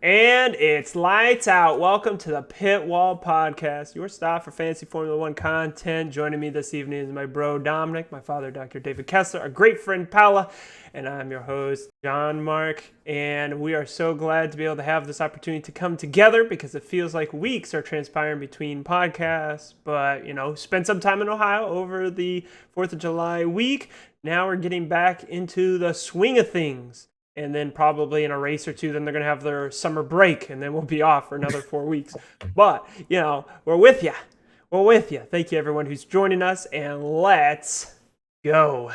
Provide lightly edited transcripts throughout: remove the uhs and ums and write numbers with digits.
And it's lights out. Welcome to the PITWALL Podcast, your stop for fantasy Formula One content. Joining me this evening is my bro Dominic, my father Dr. David Kessler, our great friend Paula, and I'm your host John Mark. And we are so glad to be able to have this opportunity to come together because it feels like weeks are transpiring between podcasts. But, spent some time in Ohio over the 4th of July week. Now we're getting back into the swing of things. And then probably in a race or two, then they're going to have their summer break, and then we'll be off for another 4 weeks. But, we're with you. We're with you. Thank you, everyone who's joining us, and let's go.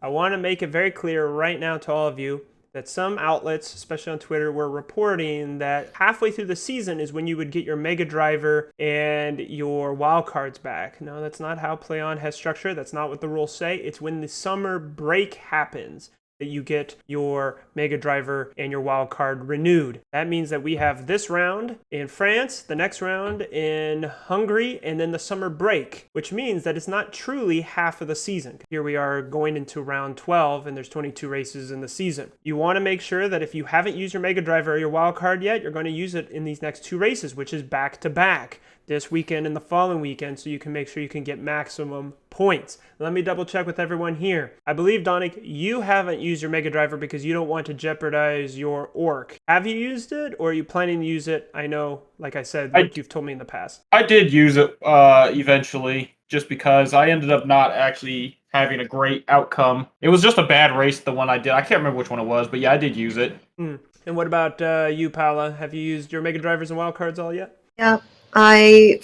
I want to make it very clear right now to all of you that some outlets, especially on Twitter, were reporting that halfway through the season is when you would get your Mega Driver and your wild cards back. No, that's not how Play On has structured. That's not what the rules say. It's when the summer break happens that you get your Mega Driver and your wild card renewed. That means that we have this round in France, the next round in Hungary, and then the summer break, which means that it's not truly half of the season. Here we are going into round 12, and there's 22 races in the season. You want to make sure that if you haven't used your Mega Driver or your wild card yet, you're going to use it in these next two races, which is back to back, this weekend and the following weekend, so you can make sure you can get maximum points. Let me double check with everyone here. I believe, Donick, you haven't used your Mega Driver because you don't want to jeopardize your ORC. Have you used it, or are you planning to use it? I know, like I said, like you've told me in the past. I did use it eventually, just because I ended up not actually having a great outcome. It was just a bad race, the one I did. I can't remember which one it was, but yeah, I did use it. And what about you, Paula? Have you used your Mega Drivers and wild cards all yet? Yeah. I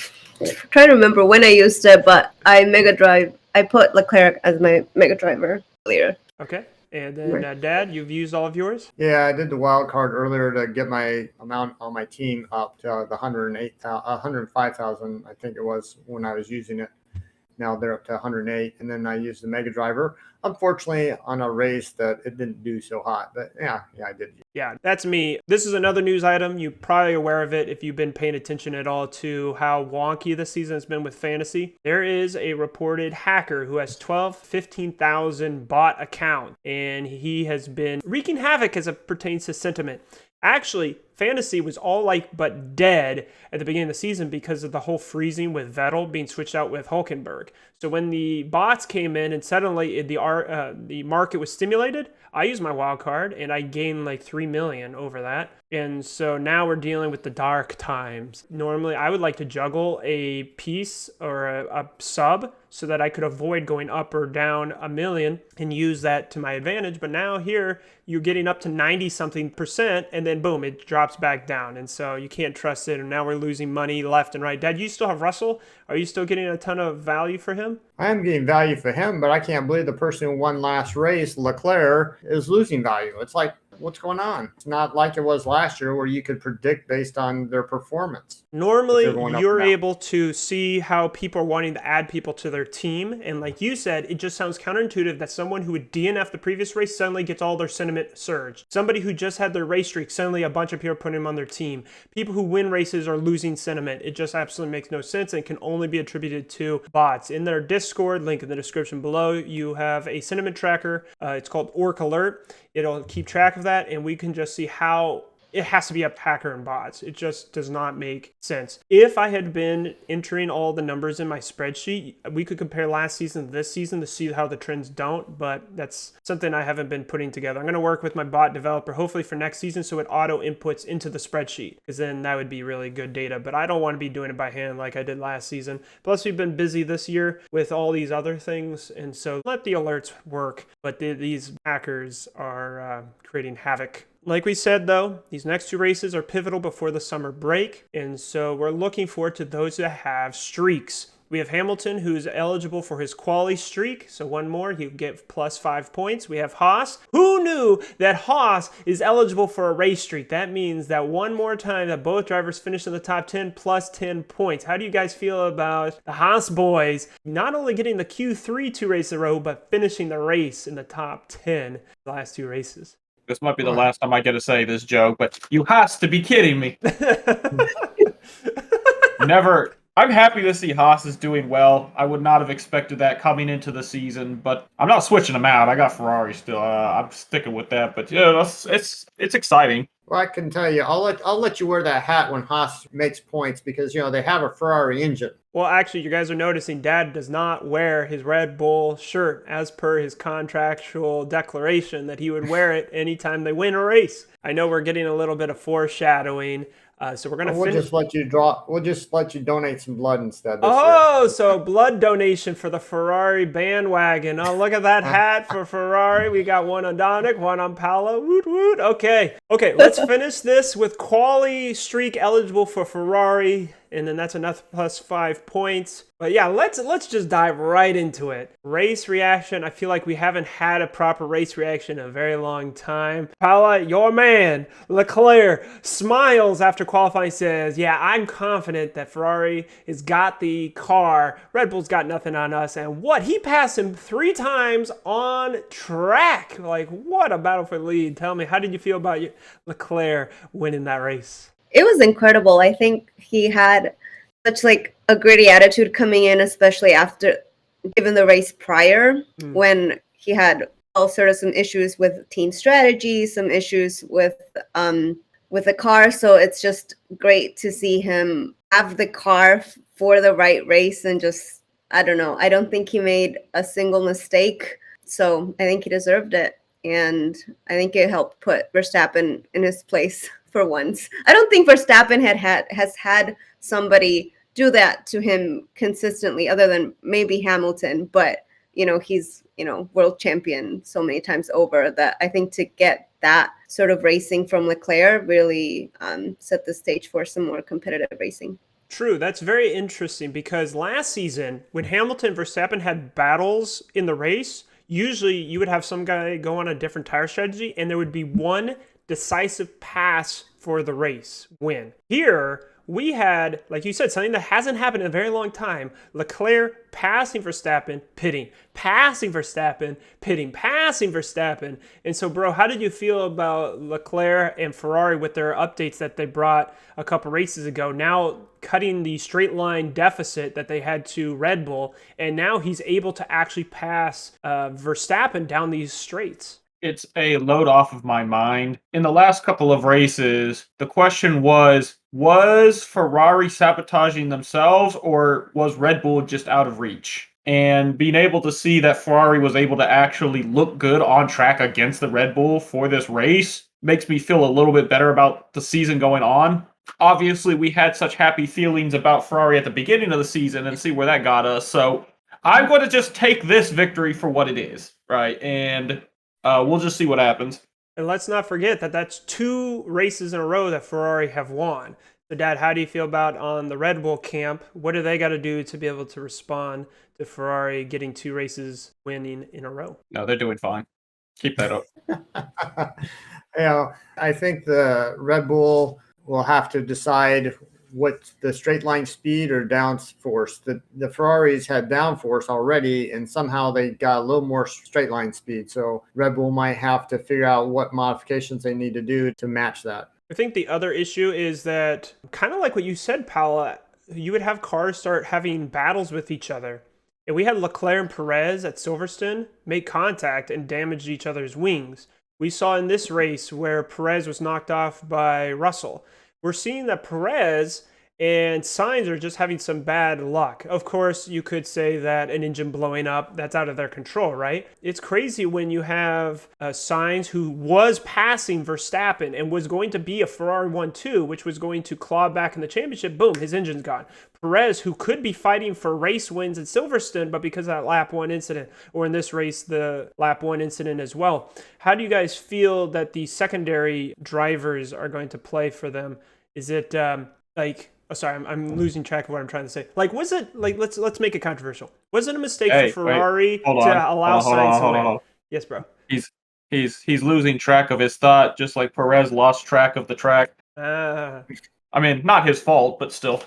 try to remember when I used it, but I put Leclerc as my Mega Driver earlier. Okay. And then, Dad, you've used all of yours? Yeah, I did the wild card earlier to get my amount on my team up to the 105,000, I think it was when I was using it. Now they're up to 108, and then I used the Mega Driver. Unfortunately, on a race that it didn't do so hot, but yeah, I did. Yeah, that's me. This is another news item. You're probably aware of it if you've been paying attention at all to how wonky this season has been with fantasy. There is a reported hacker who has 15,000 bot account, and he has been wreaking havoc as it pertains to sentiment. Actually, fantasy was all but dead at the beginning of the season because of the whole freezing with Vettel being switched out with Hülkenberg. So when the bots came in and suddenly the market was stimulated, I used my wild card and I gained 3 million over that. And so now we're dealing with the dark times. Normally, I would like to juggle a piece or a sub so that I could avoid going up or down a million and use that to my advantage. But now here, you're getting up to 90-something%, and then boom, it drops back down. And so you can't trust it, and now we're losing money left and right. Dad, you still have Russell? Are you still getting a ton of value for him? I am getting value for him, but I can't believe the person who won last race, Leclerc, is losing value. It's like, what's going on? It's not like it was last year where you could predict based on their performance. Normally, you're able to see how people are wanting to add people to their team. And like you said, it just sounds counterintuitive that someone who would DNF the previous race suddenly gets all their sentiment surged. Somebody who just had their race streak, suddenly a bunch of people are putting them on their team. People who win races are losing sentiment. It just absolutely makes no sense and can only be attributed to bots. In their Discord, link in the description below, you have a sentiment tracker. It's called ORC Alert. It'll keep track of that, and we can just see how it has to be up hacker and bots. It just does not make sense. If I had been entering all the numbers in my spreadsheet, we could compare last season to this season to see how the trends don't, but that's something I haven't been putting together. I'm going to work with my bot developer, hopefully for next season, so it auto inputs into the spreadsheet, because then that would be really good data, but I don't want to be doing it by hand like I did last season. Plus, we've been busy this year with all these other things, and so let the alerts work, but these hackers are creating havoc. Like we said, though, these next two races are pivotal before the summer break, and so we're looking forward to those that have streaks. We have Hamilton, who's eligible for his quali streak, so one more, he'll get plus 5 points. We have Haas. Who knew that Haas is eligible for a race streak? That means that one more time that both drivers finish in the top 10 plus 10 points. How do you guys feel about the Haas boys not only getting the Q3 2 races in a row, but finishing the race in the top 10 the last two races? This might be the last time I get to say this joke, but you has to be kidding me. Never. I'm happy to see Haas is doing well. I would not have expected that coming into the season, but I'm not switching them out. I got Ferrari still. I'm sticking with that, but yeah, it's exciting. Well, I can tell you, I'll let you wear that hat when Haas makes points because they have a Ferrari engine. Well, actually, you guys are noticing Dad does not wear his Red Bull shirt as per his contractual declaration that he would wear it anytime they win a race. I know we're getting a little bit of foreshadowing. So we're going to We'll just let you We'll just let you donate some blood instead this year. So blood donation for the Ferrari bandwagon. Oh, look at that hat for Ferrari. We got one on Dominic, one on Paolo. Woot woot. Okay, let's finish this with quali streak eligible for Ferrari. And then that's enough plus 5 points. But yeah, let's just dive right into it. Race reaction. I feel like we haven't had a proper race reaction in a very long time. Paula, your man, Leclerc, smiles after qualifying, says, yeah, I'm confident that Ferrari has got the car. Red Bull's got nothing on us. And what? He passed him 3 times on track. Like, what a battle for the lead. Tell me, how did you feel about Leclerc winning that race? It was incredible. I think he had such like a gritty attitude coming in, especially after given the race prior when he had all sort of some issues with team strategy, some issues with the car. So it's just great to see him have the car for the right race and just, I don't know. I don't think he made a single mistake. So I think he deserved it. And I think it helped put Verstappen in his place for once. I don't think Verstappen has had somebody do that to him consistently other than maybe Hamilton. But, he's, world champion so many times over that I think to get that sort of racing from Leclerc really set the stage for some more competitive racing. True. That's very interesting because last season when Hamilton and Verstappen had battles in the race, usually you would have some guy go on a different tire strategy and there would be one decisive pass for the race win. Here, we had, like you said, something that hasn't happened in a very long time. Leclerc passing Verstappen, pitting, passing Verstappen, pitting, passing Verstappen. And so, bro, how did you feel about Leclerc and Ferrari with their updates that they brought a couple races ago, now cutting the straight line deficit that they had to Red Bull, and now he's able to actually pass Verstappen down these straights? It's a load off of my mind. In the last couple of races, the question was Ferrari sabotaging themselves or was Red Bull just out of reach? And being able to see that Ferrari was able to actually look good on track against the Red Bull for this race makes me feel a little bit better about the season going on. Obviously, we had such happy feelings about Ferrari at the beginning of the season and see where that got us. So I'm going to just take this victory for what it is, right? And we'll just see what happens. And let's not forget that that's 2 races in a row that Ferrari have won. So, Dad, how do you feel about on the Red Bull camp? What do they got to do to be able to respond to Ferrari getting 2 races winning in a row? No, they're doing fine. Keep that up. I think the Red Bull will have to decide what's the straight line speed or downforce. The Ferraris had downforce already, and somehow they got a little more straight line speed. So Red Bull might have to figure out what modifications they need to do to match that. I think the other issue is that, kind of like what you said, Paula, you would have cars start having battles with each other. And we had Leclerc and Perez at Silverstone make contact and damage each other's wings. We saw in this race where Perez was knocked off by Russell. We're seeing that Perez and Sainz are just having some bad luck. Of course, you could say that an engine blowing up, that's out of their control, right? It's crazy when you have Sainz, who was passing Verstappen and was going to be a Ferrari 1-2, which was going to claw back in the championship. Boom, his engine's gone. Perez, who could be fighting for race wins at Silverstone, but because of that lap 1 incident, or in this race, the lap 1 incident as well. How do you guys feel that the secondary drivers are going to play for them? Is it I'm losing track of what I'm trying to say. Like, was it like let's make it controversial? Was it a mistake for Ferrari to allow Sainz to win? Yes, bro. He's losing track of his thought, just like Perez lost track of the track. I mean, not his fault, but still.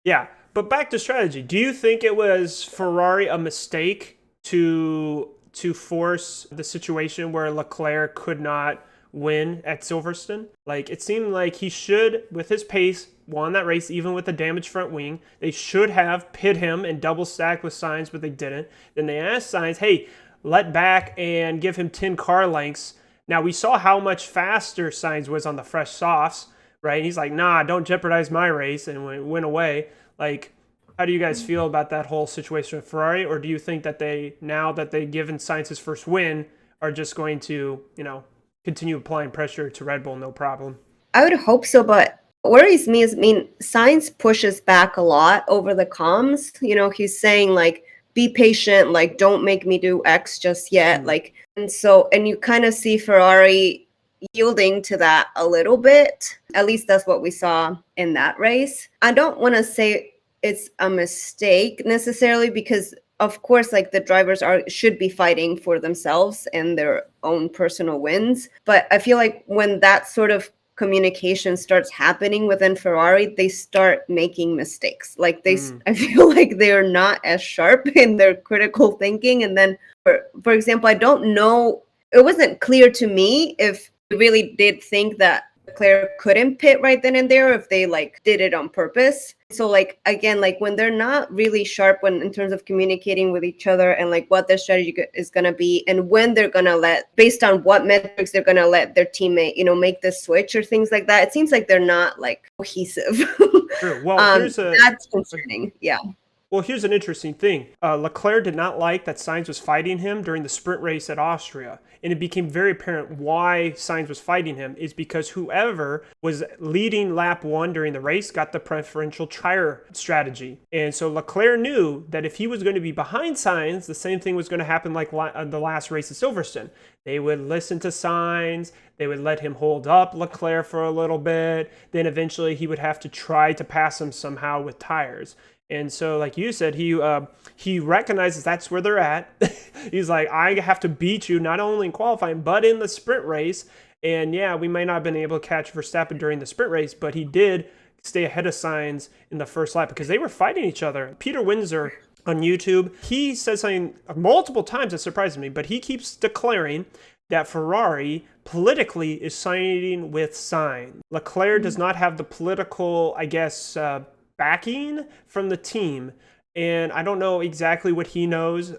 Yeah, but back to strategy. Do you think it was Ferrari a mistake to force the situation where Leclerc could not win at Silverstone? Like, it seemed like he should, with his pace, won that race even with a damaged front wing. They should have pit him and double stacked with Sainz, but they didn't. Then they asked Sainz, hey, let back and give him 10 car lengths Now, we saw how much faster Sainz was on the fresh softs, right? He's like, nah, don't jeopardize my race, and went away. Like, how do you guys feel about that whole situation with Ferrari? Or do you think that now that they've given Sainz his first win, are just going to, continue applying pressure to Red Bull, no problem? I would hope so, but what worries me is, Sainz pushes back a lot over the comms. He's saying, like, be patient, like, don't make me do X just yet. Like, and you kind of see Ferrari yielding to that a little bit. At least that's what we saw in that race. I don't want to say it's a mistake necessarily, because of course, like, the drivers should be fighting for themselves and their own personal wins. But I feel like when that sort of communication starts happening within Ferrari, they start making mistakes. Like, I feel like they're not as sharp in their critical thinking. And then, for example, I don't know, it wasn't clear to me if they really did think that Leclerc couldn't pit right then and there, if they, like, did it on purpose. So, like, again, like, when they're not really sharp in terms of communicating with each other and, like, what their strategy is going to be, and when they're going to based on what metrics they're going to let their teammate, make the switch or things like that, it seems like they're not, like, cohesive. Sure. Well, that's concerning. Yeah. Well, here's an interesting thing. Leclerc did not like that Sainz was fighting him during the sprint race at Austria. And it became very apparent why Sainz was fighting him is because whoever was leading lap 1 during the race got the preferential tire strategy. And so Leclerc knew that if he was going to be behind Sainz, the same thing was going to happen like the last race at Silverstone. They would listen to Sainz. They would let him hold up Leclerc for a little bit. Then eventually he would have to try to pass him somehow with tires. And so, like you said, he recognizes that's where they're at. He's like, I have to beat you not only in qualifying, but in the sprint race. And yeah, we might not have been able to catch Verstappen during the sprint race, but he did stay ahead of Sainz in the first lap because they were fighting each other. Peter Windsor on YouTube, he says something multiple times that surprises me, but he keeps declaring that Ferrari politically is siding with Sainz. Leclerc does not have the political, I guess, backing from the team. And I don't know exactly what he knows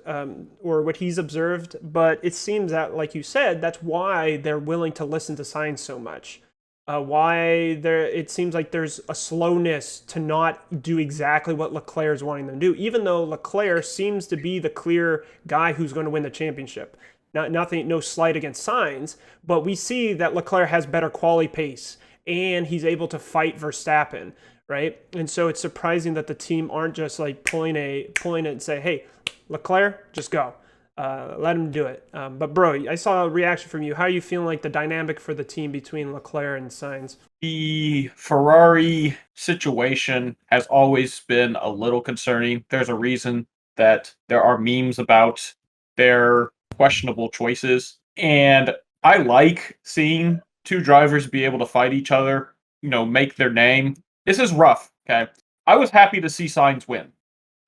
or what he's observed, but it seems that, like you said, that's why they're willing to listen to Sainz so much. It seems like there's a slowness to not do exactly what Leclerc is wanting them to do, even though Leclerc seems to be the clear guy who's going to win the championship. No slight against Sainz, but we see that Leclerc has better quality pace and he's able to fight Verstappen. Right. And so it's surprising that the team aren't just like pulling it and say, hey, Leclerc, just go. Let him do it. But bro, I saw a reaction from you. How are you feeling like the dynamic for the team between Leclerc and Sainz? The Ferrari situation has always been a little concerning. There's a reason that there are memes about their questionable choices. And I like seeing two drivers be able to fight each other, make their name. This is rough, okay? I was happy to see Sainz win,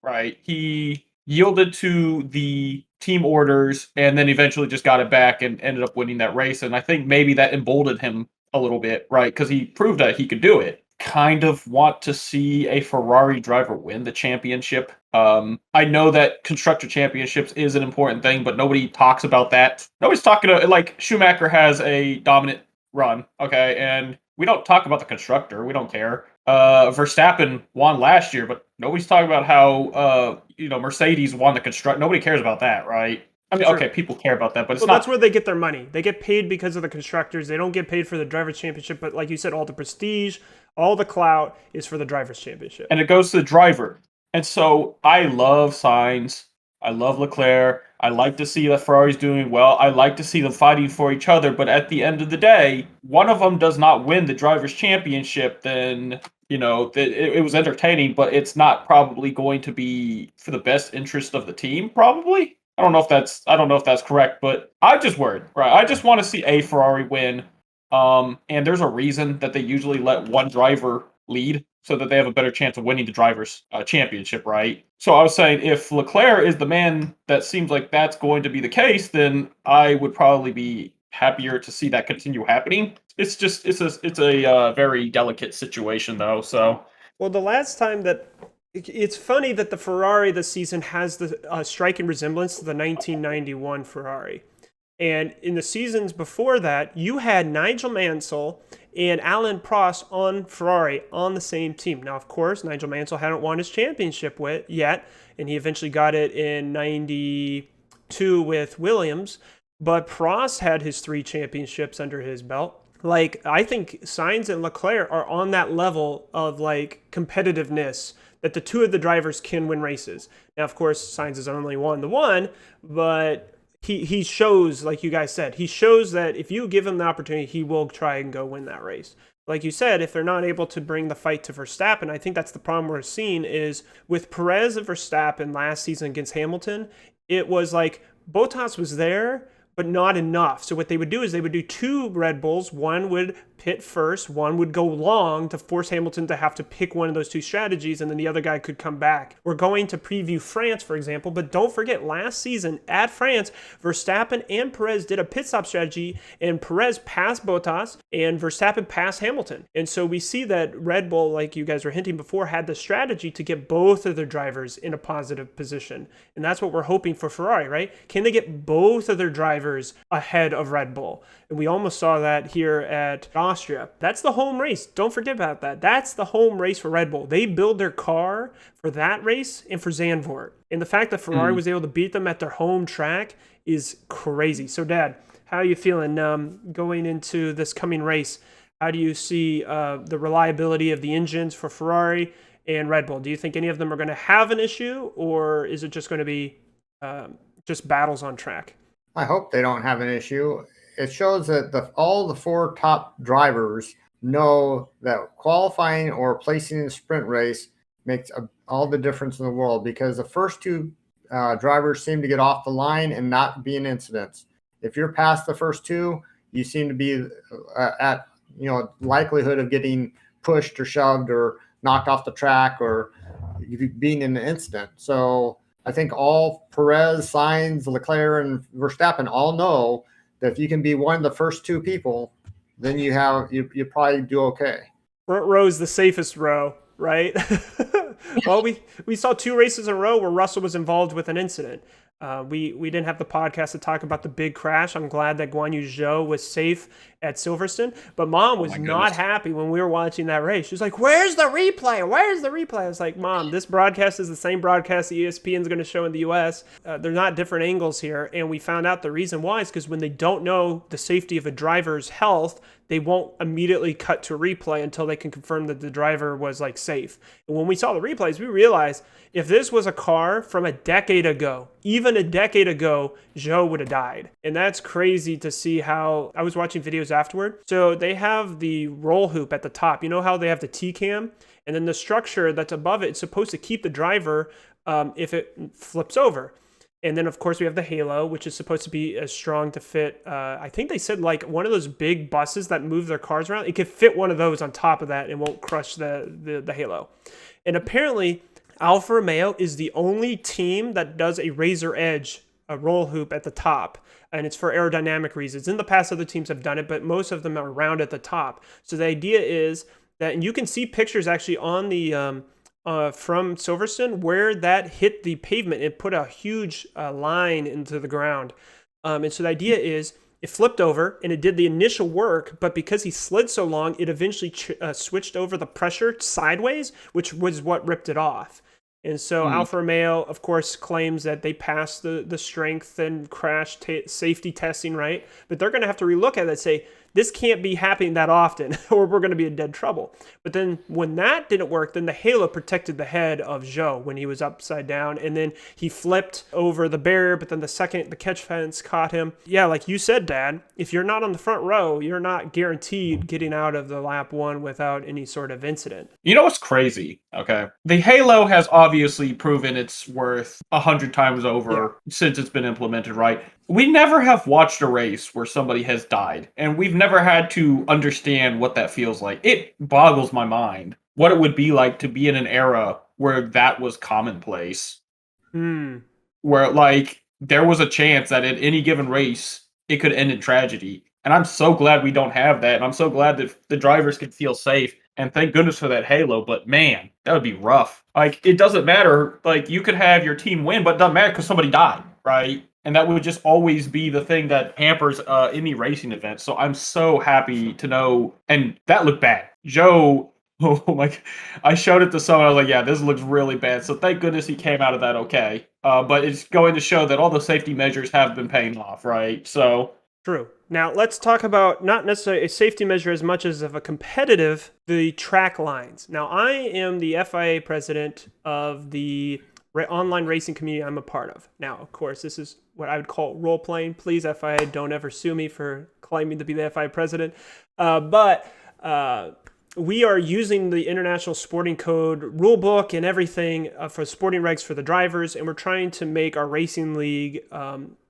right? He yielded to the team orders and then eventually just got it back and ended up winning that race. And I think maybe that emboldened him a little bit, right? Because he proved that he could do it. Kind of want to see a Ferrari driver win the championship. I know that constructor championships is an important thing, but nobody talks about that. Nobody's talking about, like, Schumacher has a dominant run, okay? And we don't talk about the constructor. We don't care. Verstappen won last year, but nobody's talking about how Mercedes won the construct. Nobody cares about that, right? I mean, okay, people care about that, but it's not. That's where they get their money. They get paid because of the constructors. They don't get paid for the drivers' championship. But like you said, all the prestige, all the clout is for the drivers' championship, and it goes to the driver. And so I love Sainz. I love Leclerc. I like to see that Ferrari's doing well. I like to see them fighting for each other. But at the end of the day, one of them does not win the drivers' championship, then it was entertaining, but it's not probably going to be for the best interest of the team. Probably. I don't know if that's correct, but I'm just worried. Right. I just want to see a Ferrari win. And there's a reason that they usually let one driver lead, so that they have a better chance of winning the drivers' championship, right? So I was saying, if Leclerc is the man that seems like that's going to be the case, then I would probably be happier to see that continue happening. It's a very delicate situation, though. So, well, the last time that it's funny that the Ferrari this season has the striking resemblance to the 1991 Ferrari. And in the seasons before that, you had Nigel Mansell and Alain Prost on Ferrari on the same team. Now, of course, Nigel Mansell hadn't won his championship yet, and he eventually got it in 92 with Williams. But Prost had his 3 championships under his belt. Like, I think Sainz and Leclerc are on that level of, like, competitiveness that the two of the drivers can win races. Now, of course, Sainz has only won the one, but he shows, like you guys said, he shows that if you give him the opportunity, he will try and go win that race. Like you said, if they're not able to bring the fight to Verstappen, I think that's the problem we're seeing is with Perez and Verstappen last season against Hamilton, it was like Bottas was there, but not enough. So what they would do is they would do 2 Red Bulls. One would pit first, one would go long to force Hamilton to have to pick one of those 2 strategies, and then the other guy could come back. We're going to preview France, for example, but don't forget last season at France, Verstappen and Perez did a pit stop strategy, and Perez passed Bottas, and Verstappen passed Hamilton. And so we see that Red Bull, like you guys were hinting before, had the strategy to get both of their drivers in a positive position. And that's what we're hoping for Ferrari, right? Can they get both of their drivers ahead of Red Bull? And we almost saw that here at Austria. That's the home race. Don't forget about that. That's the home race for Red Bull. They build their car for that race and for Zandvoort. And the fact that Ferrari was able to beat them at their home track is crazy. So, Dad, how are you feeling going into this coming race? How do you see the reliability of the engines for Ferrari and Red Bull? Do you think any of them are going to have an issue, or is it just going to be just battles on track? I hope they don't have an issue. It shows that all the 4 top drivers know that qualifying or placing in a sprint race makes all the difference in the world, because the first 2 drivers seem to get off the line and not be in incidents. If you're past the first 2, you seem to be at likelihood of getting pushed or shoved or knocked off the track or being in an incident. So I think all Perez, Sainz, Leclerc, and Verstappen all know that if you can be one of the first 2 people, then you probably do okay. Front row is the safest row, right? Well, we saw 2 races in a row where Russell was involved with an incident. We didn't have the podcast to talk about the big crash. I'm glad that Guan Yu Zhou was safe at Silverstone, but Mom was not happy when we were watching that race. She was like, "Where's the replay? Where's the replay?" I was like, "Mom, this broadcast is the same broadcast ESPN is going to show in the U.S. They're not different angles here." And we found out the reason why is because when they don't know the safety of a driver's health, they won't immediately cut to a replay until they can confirm that the driver was like safe. And when we saw the replays, we realized if this was a car from a decade ago, even a decade ago, Zhou would have died. And that's crazy to see how I was watching videos afterward. So they have the roll hoop at the top. You know how they have the T-cam? And then the structure that's above it is supposed to keep the driver if it flips over. And then, of course, we have the halo, which is supposed to be as strong to fit. I think they said like one of those big buses that move their cars around. It could fit one of those on top of that and won't crush the halo. And apparently, Alfa Romeo is the only team that does a razor edge, a roll hoop at the top. And it's for aerodynamic reasons. In the past, other teams have done it, but most of them are round at the top. So the idea is that, and you can see pictures actually on the from Silverstone where that hit the pavement. It put a huge line into the ground. And so the idea is it flipped over and it did the initial work, but because he slid so long, it eventually switched over the pressure sideways, which was what ripped it off. And so Alfa Romeo, of course, claims that they passed the strength and crash safety testing, right? But they're going to have to relook at it and say, this can't be happening that often or we're going to be in dead trouble. But then when that didn't work, then the halo protected the head of Zhou when he was upside down. And then he flipped over the barrier, but then the catch fence caught him. Yeah, like you said, Dad, if you're not on the front row, you're not guaranteed getting out of the lap 1 without any sort of incident. You know what's crazy? Okay. The halo has obviously proven its worth 100 times over since it's been implemented, right? We never have watched a race where somebody has died, and we've never had to understand what that feels like. It boggles my mind what it would be like to be in an era where that was commonplace. Where, like, there was a chance that at any given race, it could end in tragedy. And I'm so glad we don't have that, and I'm so glad that the drivers can feel safe. And thank goodness for that halo, but man, that would be rough. Like, it doesn't matter. Like, you could have your team win, but it doesn't matter because somebody died, right? And that would just always be the thing that hampers any racing event. So I'm so happy to know. And that looked bad. Joe, oh my, I showed it to someone. I was like, yeah, this looks really bad. So thank goodness he came out of that okay. But it's going to show that all the safety measures have been paying off, right? So True. Now let's talk about not necessarily a safety measure as much as of a competitive, the track lines. Now I am the FIA president of the online racing community I'm a part of. Now, of course, this is what I would call role playing. Please, FIA, don't ever sue me for claiming to be the FIA president. But we are using the International Sporting Code rulebook and everything for sporting regs for the drivers, and we're trying to make our racing league,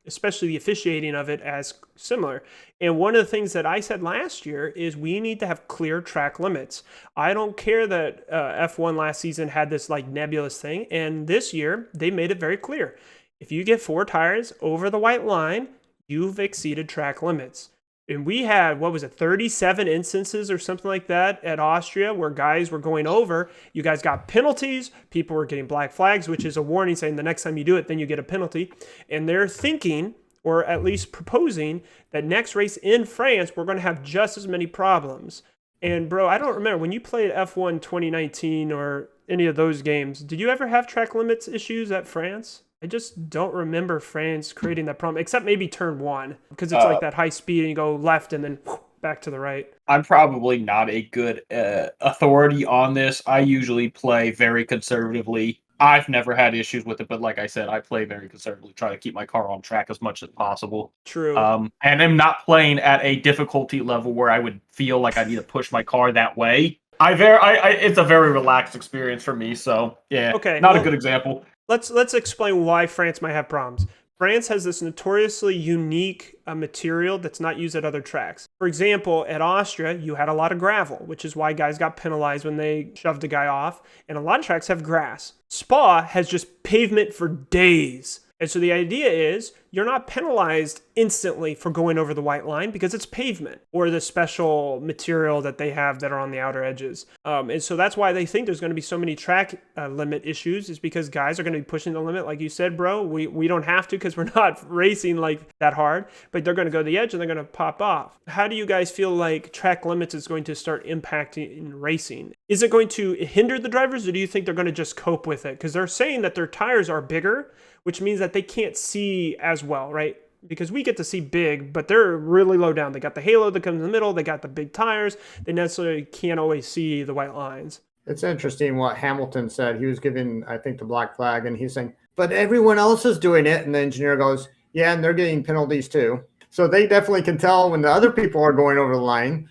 especially the officiating of it, as similar. And one of the things that I said last year is we need to have clear track limits. I don't care that F1 last season had this like nebulous thing, and this year they made it very clear. If you get 4 tires over the white line, you've exceeded track limits. And we had, 37 instances or something like that at Austria where guys were going over. You guys got penalties. People were getting black flags, which is a warning saying the next time you do it, then you get a penalty. And they're thinking, or at least proposing, that next race in France, we're going to have just as many problems. And bro, I don't remember, when you played F1 2019 or any of those games, did you ever have track limits issues at France? I just don't remember France creating that problem, except maybe turn 1, because it's like that high speed and you go left and then back to the right. I'm probably not a good authority on this. I usually play very conservatively. I've never had issues with it, but like I said, I play very conservatively, try to keep my car on track as much as possible. True. And I'm not playing at a difficulty level where I would feel like I need to push my car that way. It's a very relaxed experience for me, so yeah, okay, not a good example. Let's explain why France might have problems. France has this notoriously unique material that's not used at other tracks. For example, at Austria, you had a lot of gravel, which is why guys got penalized when they shoved a guy off. And a lot of tracks have grass. Spa has just pavement for days. And so the idea is you're not penalized instantly for going over the white line because it's pavement or the special material that they have that are on the outer edges. And so that's why they think there's going to be so many track limit issues, is because guys are going to be pushing the limit. Like you said, bro, we don't have to because we're not racing like that hard, but they're going to go to the edge and they're going to pop off. How do you guys feel like track limits is going to start impacting racing? Is it going to hinder the drivers, or do you think they're going to just cope with it? Because they're saying that their tires are bigger, which means that they can't see as well, right? Because we get to see big, but they're really low down. They got the halo that comes in the middle. They got the big tires. They necessarily can't always see the white lines. It's interesting what Hamilton said. He was giving, I think, the black flag, and he's saying, but everyone else is doing it. And the engineer goes, yeah, and they're getting penalties too. So they definitely can tell when the other people are going over the line.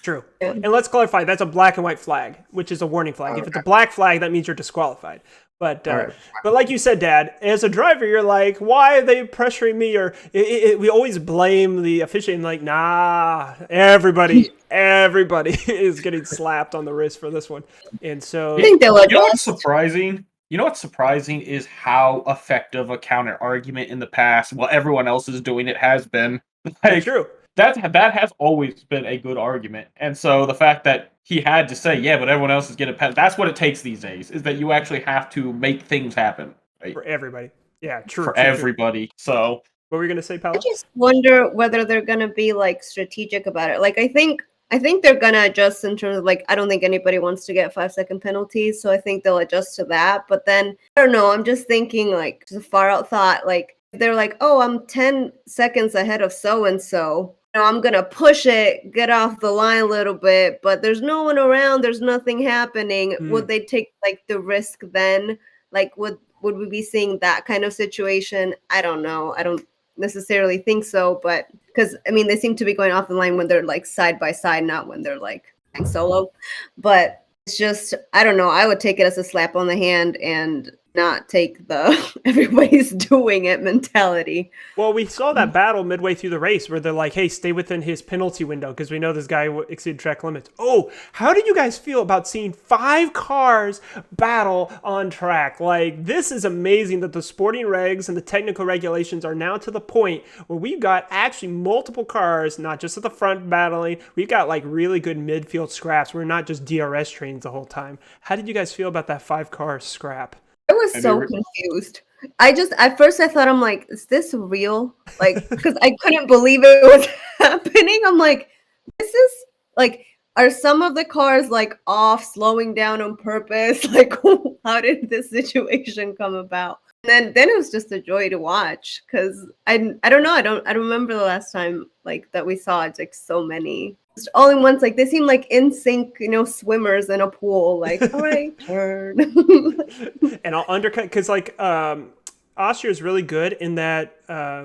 True. And let's clarify, that's a black and white flag, which is a warning flag. Okay. If it's a black flag, that means you're disqualified. But right. But like you said, Dad, as a driver, you're like, why are they pressuring me? Or we always blame the officiating, like, nah, everybody is getting slapped on the wrist for this one. And so, I think they'll adjust. You know what's surprising? What's surprising is how effective a counter argument in the past, while everyone else is doing it, has been. Like, true. That has always been a good argument. And so the fact that he had to say, yeah, but everyone else is getting penalized, that's what it takes these days, is that you actually have to make things happen. Right? For everybody. Yeah, true. For everybody. True. So what were you going to say, Paula? I just wonder whether they're going to be like strategic about it. Like, I think they're going to adjust in terms of, like, I don't think anybody wants to get 5-second penalties. So I think they'll adjust to that. But then, I don't know, I'm just thinking, like, just a far out thought, like, they're like, oh, I'm 10 seconds ahead of so-and-so. I'm going to push it, get off the line a little bit, but there's no one around. There's nothing happening. Would they take like the risk then? Like, would we be seeing that kind of situation? I don't know. I don't necessarily think so, but because, I mean, they seem to be going off the line when they're like side by side, not when they're like solo. But it's just, I don't know. I would take it as a slap on the hand and not take the everybody's doing it mentality. Well, we saw that battle midway through the race where they're like, hey, stay within his penalty window because we know this guy exceeded track limits. Oh, how did you guys feel about seeing 5 cars battle on track? Like, this is amazing that the sporting regs and the technical regulations are now to the point where we've got actually multiple cars, not just at the front battling. We've got like really good midfield scraps. We're not just DRS trains the whole time. How did you guys feel about that 5-car scrap? I was so confused. At first I thought, I'm like, is this real? Like, because I couldn't believe it was happening. I'm like, this is like, are some of the cars like off, slowing down on purpose? Like, how did this situation come about? And then it was just a joy to watch, because I don't know, I don't remember the last time like that we saw it's like so many just all in once. Like they seem like in sync, swimmers in a pool. Like, all right, turn. And I'll undercut, because like Austria is really good in that,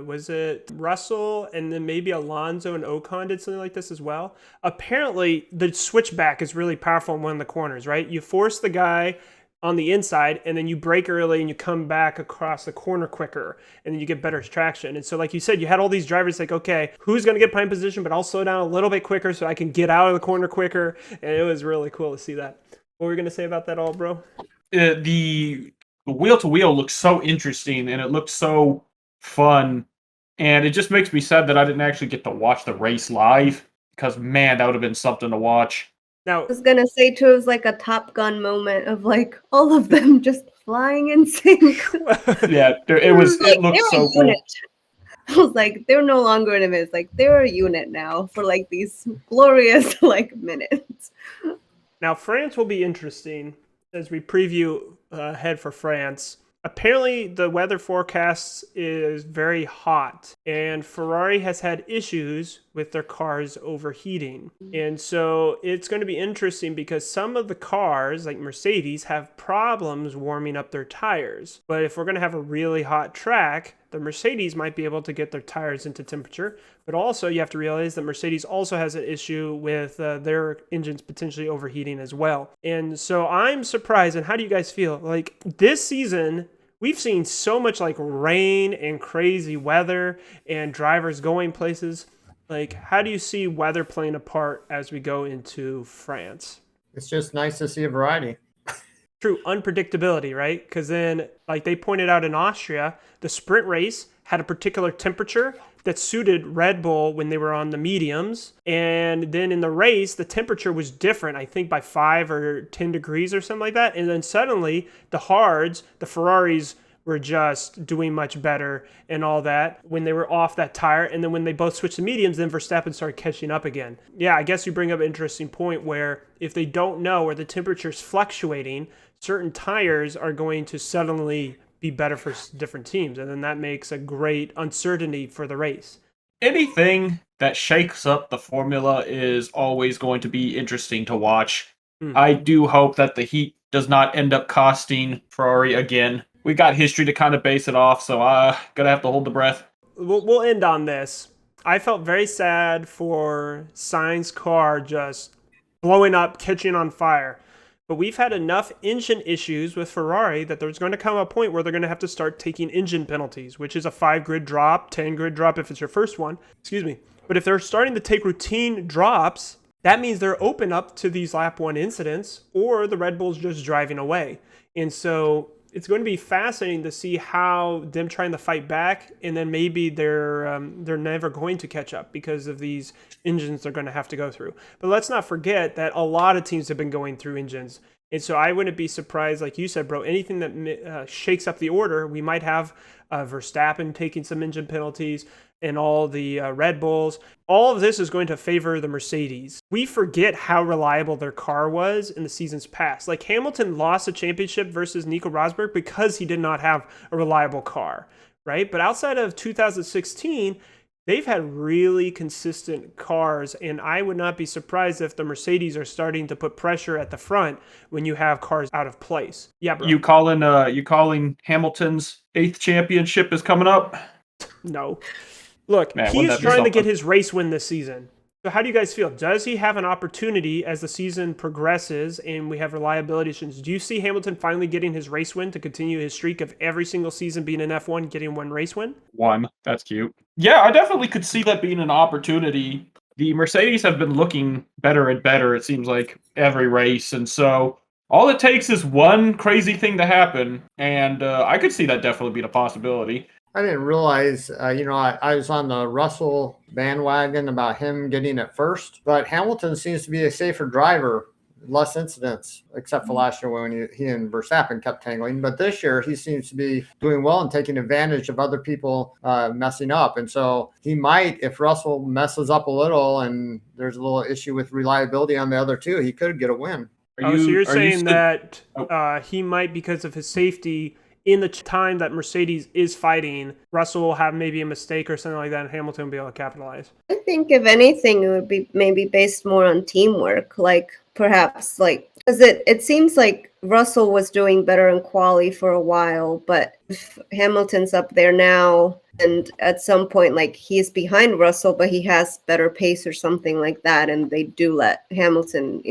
was it Russell and then maybe Alonso and Ocon did something like this as well? Apparently, the switchback is really powerful in one of the corners, right? You force the guy on the inside, and then you brake early and you come back across the corner quicker, and then you get better traction. And so, like you said, you had all these drivers like, okay, who's going to get prime position, but I'll slow down a little bit quicker so I can get out of the corner quicker. And it was really cool to see that. What were you going to say about that all, bro? The wheel-to-wheel looks so interesting, and it looks so fun, and it just makes me sad that I didn't actually get to watch the race live, because, man, that would have been something to watch. Now, I was gonna say too, it was like a Top Gun moment of like all of them just flying in sync. Yeah, it looked so cool. I was like, they're no longer in a minute. It's like they're a unit now for like these glorious like minutes. Now, France will be interesting as we preview ahead for France. Apparently, the weather forecast is very hot, and Ferrari has had issues with their cars overheating. And so it's going to be interesting because some of the cars, like Mercedes, have problems warming up their tires. But if we're going to have a really hot track, the Mercedes might be able to get their tires into temperature. But also, you have to realize that Mercedes also has an issue with their engines potentially overheating as well. And so I'm surprised. And how do you guys feel? Like this season, we've seen so much like rain and crazy weather and drivers going places. Like, how do you see weather playing a part as we go into France? It's just nice to see a variety. True, unpredictability, right? Because then, like they pointed out in Austria, the sprint race had a particular temperature that suited Red Bull when they were on the mediums. And then in the race, the temperature was different, I think by 5 or 10 degrees or something like that. And then suddenly the hards, the Ferraris, were just doing much better and all that when they were off that tire. And then when they both switched to mediums, then Verstappen started catching up again. Yeah, I guess you bring up an interesting point where if they don't know where the temperature's fluctuating, certain tires are going to suddenly be better for different teams. And then that makes a great uncertainty for the race. Anything that shakes up the formula is always going to be interesting to watch. I do hope that the heat does not end up costing Ferrari again. We got history to kind of base it off, so gonna have to hold the breath. We'll end on this. I felt very sad for Sainz's car just blowing up, catching on fire. But we've had enough engine issues with Ferrari that there's going to come a point where they're going to have to start taking engine penalties, which is a 5-grid drop, 10-grid drop if it's your first one. Excuse me. But if they're starting to take routine drops, that means they're open up to these lap 1 incidents, or the Red Bull's just driving away. And so it's going to be fascinating to see how them trying to fight back, and then maybe they're never going to catch up because of these engines they're going to have to go through. But let's not forget that a lot of teams have been going through engines. And so I wouldn't be surprised, like you said, bro, anything that shakes up the order, we might have Verstappen taking some engine penalties and all the Red Bulls. All of this is going to favor the Mercedes. We forget how reliable their car was in the seasons past. Like Hamilton lost a championship versus Nico Rosberg because he did not have a reliable car, right? But outside of 2016, they've had really consistent cars, and I would not be surprised if the Mercedes are starting to put pressure at the front when you have cars out of place. Yeah, bro. You calling Hamilton's 8th championship is coming up? No. Look, Man, he is trying to something? get his race win this season. So how do you guys feel? Does he have an opportunity as the season progresses and we have reliability issues? Do you see Hamilton finally getting his race win to continue his streak of every single season being an F1, getting one race win? One. That's cute. Yeah, I definitely could see that being an opportunity. The Mercedes have been looking better and better, it seems like, every race. And so all it takes is one crazy thing to happen. And I could see that definitely being a possibility. I didn't realize, I was on the Russell bandwagon about him getting it first, but Hamilton seems to be a safer driver less incidents, except for last year when he and Verstappen kept tangling. But this year, he seems to be doing well and taking advantage of other people messing up. And so he might, if Russell messes up a little and there's a little issue with reliability on the other two, he could get a win. So you're saying that he might, because of his safety, in the time that Mercedes is fighting, Russell will have maybe a mistake or something like that, and Hamilton will be able to capitalize. I think if anything, it would be maybe based more on teamwork, like perhaps because it seems like Russell was doing better in quali for a while, but if Hamilton's up there now, and at some point, like he's behind Russell, but he has better pace or something like that, and they do let Hamilton,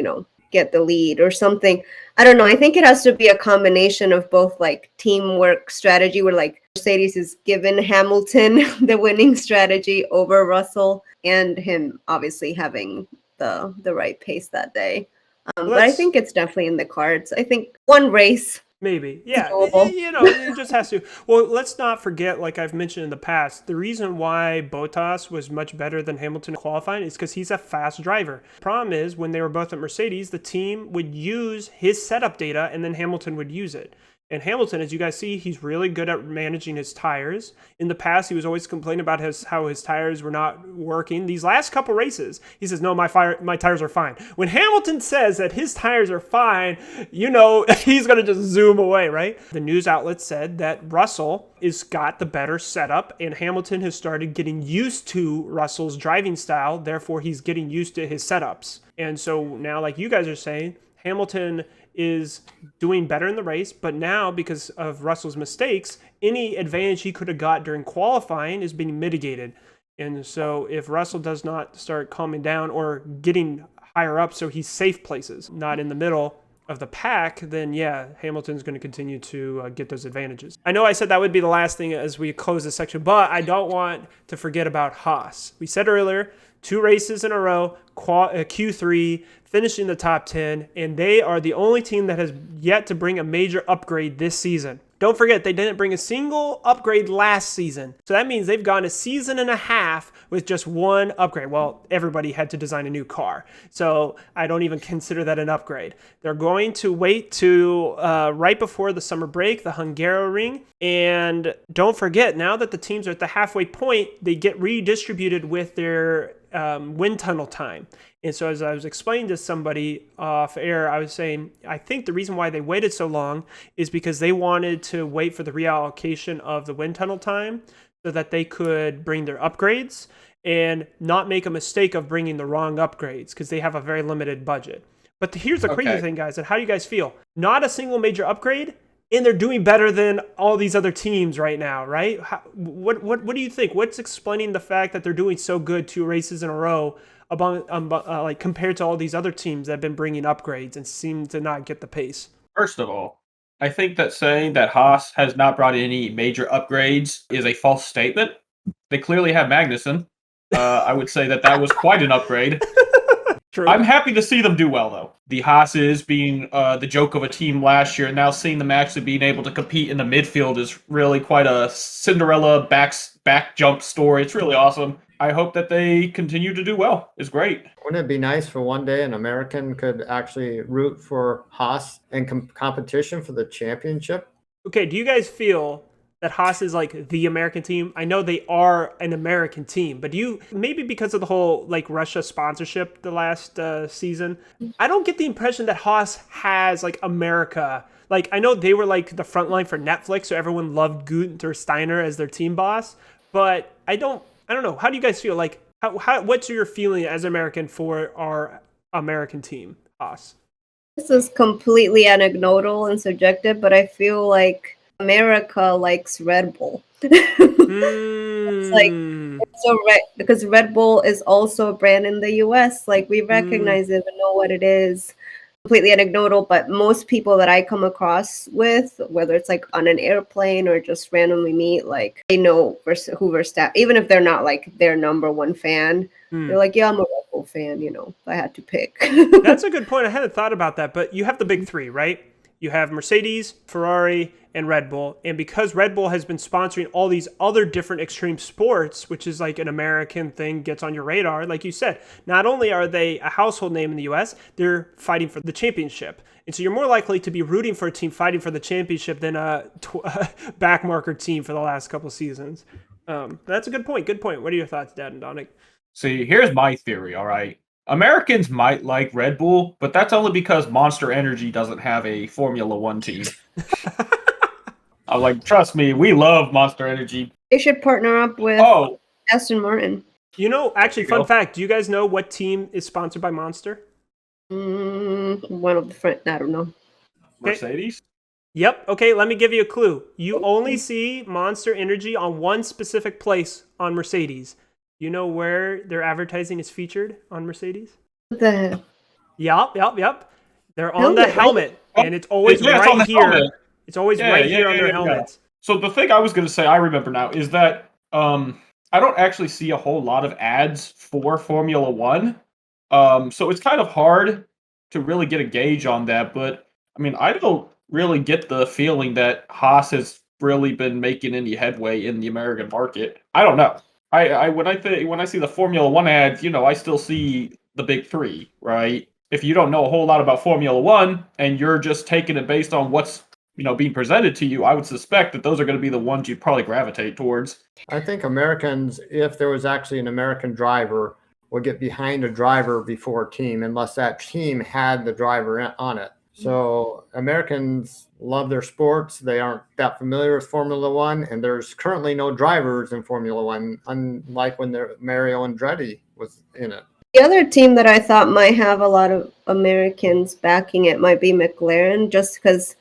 get the lead or something. I don't know. I think it has to be a combination of both, like teamwork strategy, where like Mercedes is given Hamilton the winning strategy over Russell, and him obviously having the right pace that day. But I think it's definitely in the cards. I think one race. Maybe. Yeah. It just has to. Well, let's not forget, like I've mentioned in the past, the reason why Bottas was much better than Hamilton in qualifying is because he's a fast driver. The problem is, when they were both at Mercedes, the team would use his setup data and then Hamilton would use it. And Hamilton, as you guys see, he's really good at managing his tires. In the past, he was always complaining about how his tires were not working. These last couple races, he says, no, my tires are fine. When Hamilton says that his tires are fine, he's going to just zoom away, right? The news outlet said that Russell is got the better setup, and Hamilton has started getting used to Russell's driving style. Therefore, he's getting used to his setups. And so now, like you guys are saying, Hamilton is doing better in the race, but now because of Russell's mistakes, any advantage he could have got during qualifying is being mitigated. And so if Russell does not start calming down or getting higher up so he's safe places, not in the middle of the pack, then yeah, Hamilton's going to continue to get those advantages. I know I said that would be the last thing as we close this section, but I don't want to forget about Haas. We said earlier, 2 races in a row, Q3, finishing the top 10, and they are the only team that has yet to bring a major upgrade this season. Don't forget, they didn't bring a single upgrade last season. So that means they've gone a season and a half with just one upgrade. Well, everybody had to design a new car. So I don't even consider that an upgrade. They're going to wait to right before the summer break, the Hungaroring. And don't forget, now that the teams are at the halfway point, they get redistributed with their wind tunnel time. And so as I was explaining to somebody off air, I was saying, I think the reason why they waited so long is because they wanted to wait for the reallocation of the wind tunnel time so that they could bring their upgrades and not make a mistake of bringing the wrong upgrades because they have a very limited budget. But here's the crazy thing, guys, and how do you guys feel? Not a single major upgrade, and they're doing better than all these other teams right now, right? What do you think? What's explaining the fact that they're doing so good 2 races in a row like compared to all these other teams that have been bringing upgrades and seem to not get the pace? First of all, I think that saying that Haas has not brought any major upgrades is a false statement. They clearly have Magnussen. I would say that was quite an upgrade. True. I'm happy to see them do well, though. The Haas's being the joke of a team last year, and now seeing them actually being able to compete in the midfield is really quite a Cinderella back jump story. It's really awesome. I hope that they continue to do well. It's great. Wouldn't it be nice for one day an American could actually root for Haas in competition for the championship? Okay, do you guys feel that Haas is like the American team? I know they are an American team, but maybe because of the whole like Russia sponsorship the last season, I don't get the impression that Haas has like America. Like I know they were like the front line for Netflix, so everyone loved Gunther Steiner as their team boss, but I don't know. How do you guys feel? Like what's your feeling as American for our American team, Haas? This is completely anecdotal and subjective, but I feel like America likes Red Bull. It's like it's so because Red Bull is also a brand in the US. Like we recognize it and know what it is. Completely anecdotal, but most people that I come across with, whether it's like on an airplane or just randomly meet, like they know who Verstappen, even if they're not like their number one fan. They're like, yeah, I'm a Red Bull fan, if I had to pick. That's a good point. I hadn't thought about that, but you have the big 3, right? you have Mercedes, Ferrari, and Red Bull. And because Red Bull has been sponsoring all these other different extreme sports, which is like an American thing, gets on your radar, like you said, not only are they a household name in the US, they're fighting for the championship. And so you're more likely to be rooting for a team fighting for the championship than a backmarker team for the last couple seasons. That's a good point. Good point. What are your thoughts, Dad and Dominic? See, here's my theory, all right? Americans might like Red Bull, but that's only because Monster Energy doesn't have a Formula One team. I'm like, trust me, we love Monster Energy. They should partner up with Aston Martin. You know, actually, fun fact, do you guys know what team is sponsored by Monster? One of the front, I don't know. Mercedes? Yep. Okay, let me give you a clue. You only see Monster Energy on one specific place on Mercedes. You know where their advertising is featured on Mercedes? The Yep. They're on the helmet, and it's always right here. Helmet. It's always right here on their helmets. So the thing I was going to say, I remember now, is that I don't actually see a whole lot of ads for Formula One. So it's kind of hard to really get a gauge on that. But, I mean, I don't really get the feeling that Haas has really been making any headway in the American market. I don't know. When I see the Formula One ads, you know, I still see the big three, right? If you don't know a whole lot about Formula One and you're just taking it based on what's, you know, being presented to you, I would suspect that those are going to be the ones you'd probably gravitate towards. I think Americans, if there was actually an American driver, would get behind a driver before a team unless that team had the driver on it. So Americans love their sports. They aren't that familiar with Formula One, and there's currently no drivers in Formula One, unlike when Mario Andretti was in it. The other team that I thought might have a lot of Americans backing it might be McLaren, just because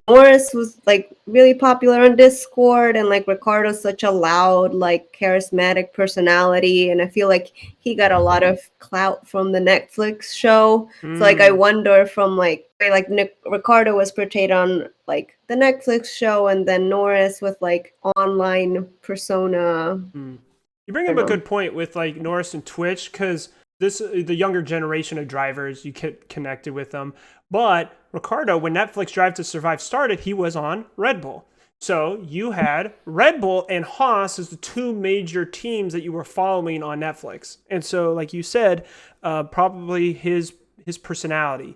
Norris was like really popular on Discord, and like Ricciardo's such a loud, like charismatic personality, and I feel like he got a lot of clout from the Netflix show. So like I wonder from like Ricciardo was portrayed on like the Netflix show, and then Norris with like online persona. You bring up a good point with like Norris and Twitch, because the younger generation of drivers, you get connected with them. But Ricciardo, when Netflix Drive to Survive started, he was on Red Bull. So you had Red Bull and Haas as the two major teams that you were following on Netflix. And so, like you said, probably his personality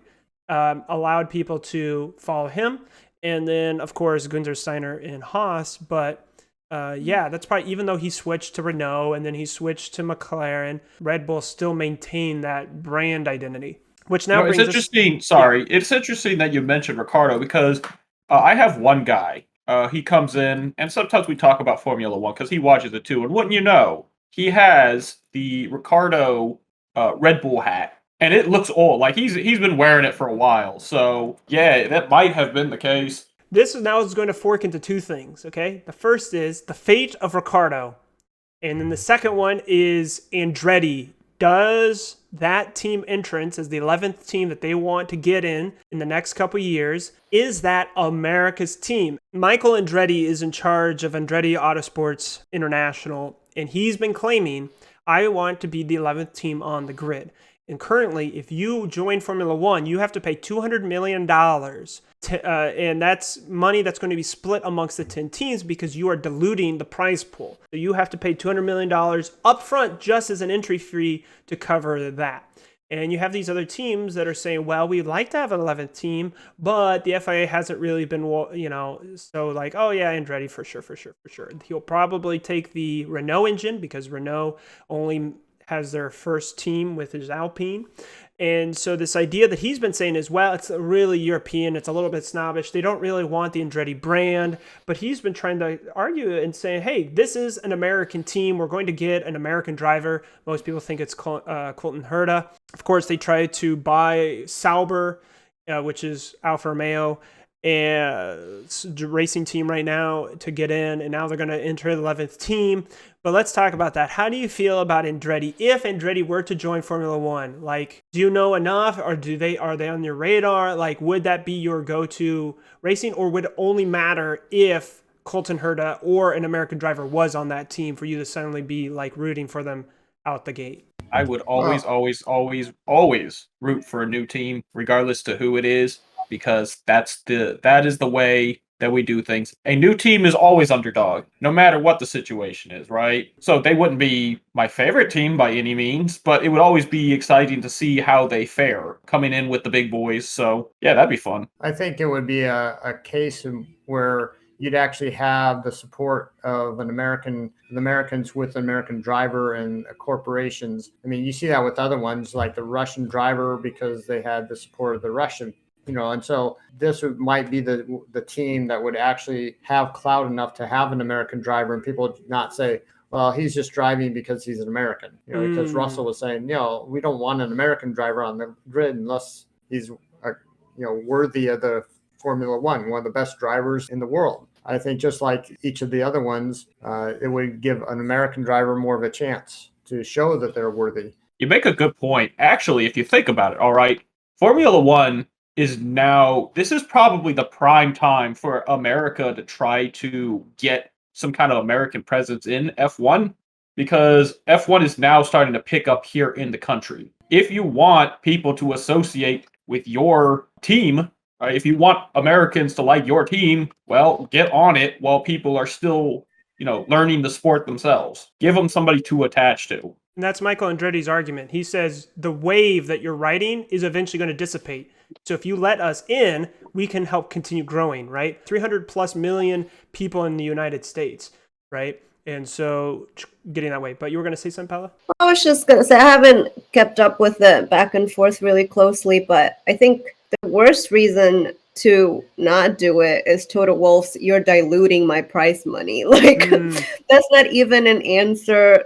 allowed people to follow him. And then, of course, Gunther Steiner and Haas. But that's probably, even though he switched to Renault and then he switched to McLaren, Red Bull still maintained that brand identity. Which now brings it's interesting. It's interesting that you mentioned Ricciardo, because I have one guy. He comes in, and sometimes we talk about Formula One because he watches it too. And wouldn't you know, he has the Ricciardo Red Bull hat, and it looks old. Like he's been wearing it for a while. So yeah, that might have been the case. This now is going to fork into two things. Okay, the first is the fate of Ricciardo, and then the second one is Andretti. Does that team entrance as the 11th team that they want to get in the next couple years, is that America's team? Michael Andretti is in charge of Andretti Autosports International, and he's been claiming, I want to be the 11th team on the grid. And currently, if you join Formula One, you have to pay $200 million. And that's money that's going to be split amongst the 10 teams because you are diluting the prize pool. So you have to pay $200 million up front just as an entry fee to cover that. And you have these other teams that are saying, well, we'd like to have an 11th team, but the FIA hasn't really been, so like, oh yeah, Andretti for sure. He'll probably take the Renault engine because Renault only has their first team with his Alpine. And so this idea that he's been saying is, well, it's really European, it's a little bit snobbish, they don't really want the Andretti brand, but he's been trying to argue and saying, hey, this is an American team, we're going to get an American driver. Most people think it's Colton Herta. Of course, they tried to buy Sauber, which is Alfa Romeo, and racing team right now to get in, and now they're going to enter the 11th team. But let's talk about that. How do you feel about Andretti? If Andretti were to join Formula One, like, do you know enough, or are they on your radar? Like, would that be your go-to racing, or would it only matter if Colton Herta or an American driver was on that team for you to suddenly be like rooting for them out the gate? I would always root for a new team, regardless to who it is. because that is the way that we do things. A new team is always underdog, no matter what the situation is, right? So they wouldn't be my favorite team by any means, but it would always be exciting to see how they fare coming in with the big boys. So yeah, that'd be fun. I think it would be a case where you'd actually have the support of the Americans with an American driver and corporations. I mean, you see that with other ones like the Russian driver because they had the support of the Russian, and so this might be the team that would actually have clout enough to have an American driver and people not say, well, he's just driving because he's an American, because Russell was saying, we don't want an American driver on the grid unless he's, worthy of the Formula One of the best drivers in the world. I think just like each of the other ones, it would give an American driver more of a chance to show that they're worthy. You make a good point. Actually, if you think about it, all right, Formula One this is probably the prime time for America to try to get some kind of American presence in F1, because F1 is now starting to pick up here in the country. If you want people to associate with your team, if you want Americans to like your team, well, get on it while people are still, learning the sport themselves. Give them somebody to attach to. And that's Michael Andretti's argument. He says the wave that you're riding is eventually going to dissipate. So if you let us in, we can help continue growing, right? 300 plus million people in the United States, right? And so getting that way. But you were going to say something, Paula? I was just going to say, I haven't kept up with the back and forth really closely, but I think the worst reason to not do it is Toto Wolff's, you're diluting my prize money. That's not even an answer.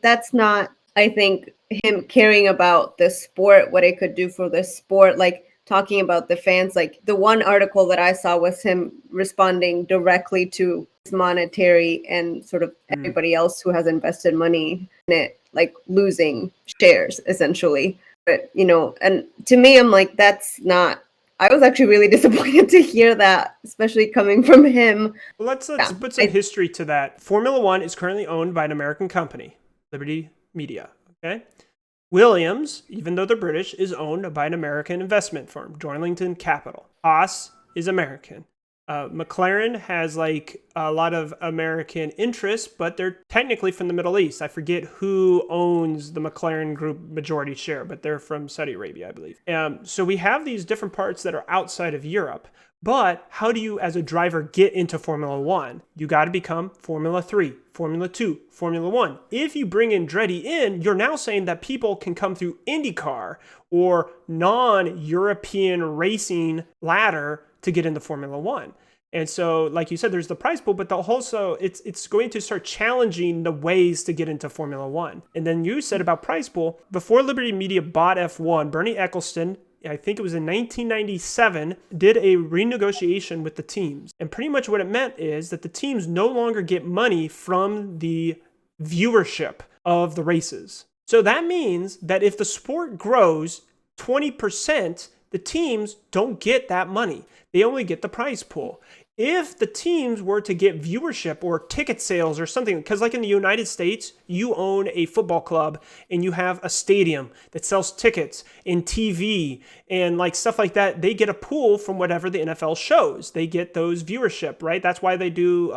That's not, I think, him caring about the sport, what it could do for the sport, talking about the fans. Like the one article that I saw was him responding directly to monetary and sort of everybody else who has invested money in it, losing shares essentially. But, and to me, I'm like, that's not, I was actually really disappointed to hear that, especially coming from him. Well, let's put some history to that. Formula One is currently owned by an American company, Liberty Media. Okay. Williams, even though they're British, is owned by an American investment firm, Dorlington Capital. Haas is American. McLaren has a lot of American interests, but they're technically from the Middle East. I forget who owns the McLaren Group majority share, but they're from Saudi Arabia, I believe. So we have these different parts that are outside of Europe. But how do you, as a driver, get into Formula One? You got to become Formula 3, Formula 2, Formula 1. If you bring Andretti in, you're now saying that people can come through IndyCar or non-European racing ladder to get into Formula One. And so, like you said, there's the prize pool, but also it's going to start challenging the ways to get into Formula One. And then you said about prize pool, before Liberty Media bought F1, Bernie Ecclestone, I think it was in 1997, did a renegotiation with the teams. And pretty much what it meant is that the teams no longer get money from the viewership of the races. So that means that if the sport grows 20%, the teams don't get that money. They only get the prize pool. If the teams were to get viewership or ticket sales or something, because in the United States, you own a football club and you have a stadium that sells tickets and TV and stuff like that, they get a pool from whatever the NFL shows. They get those viewership, right? That's why they do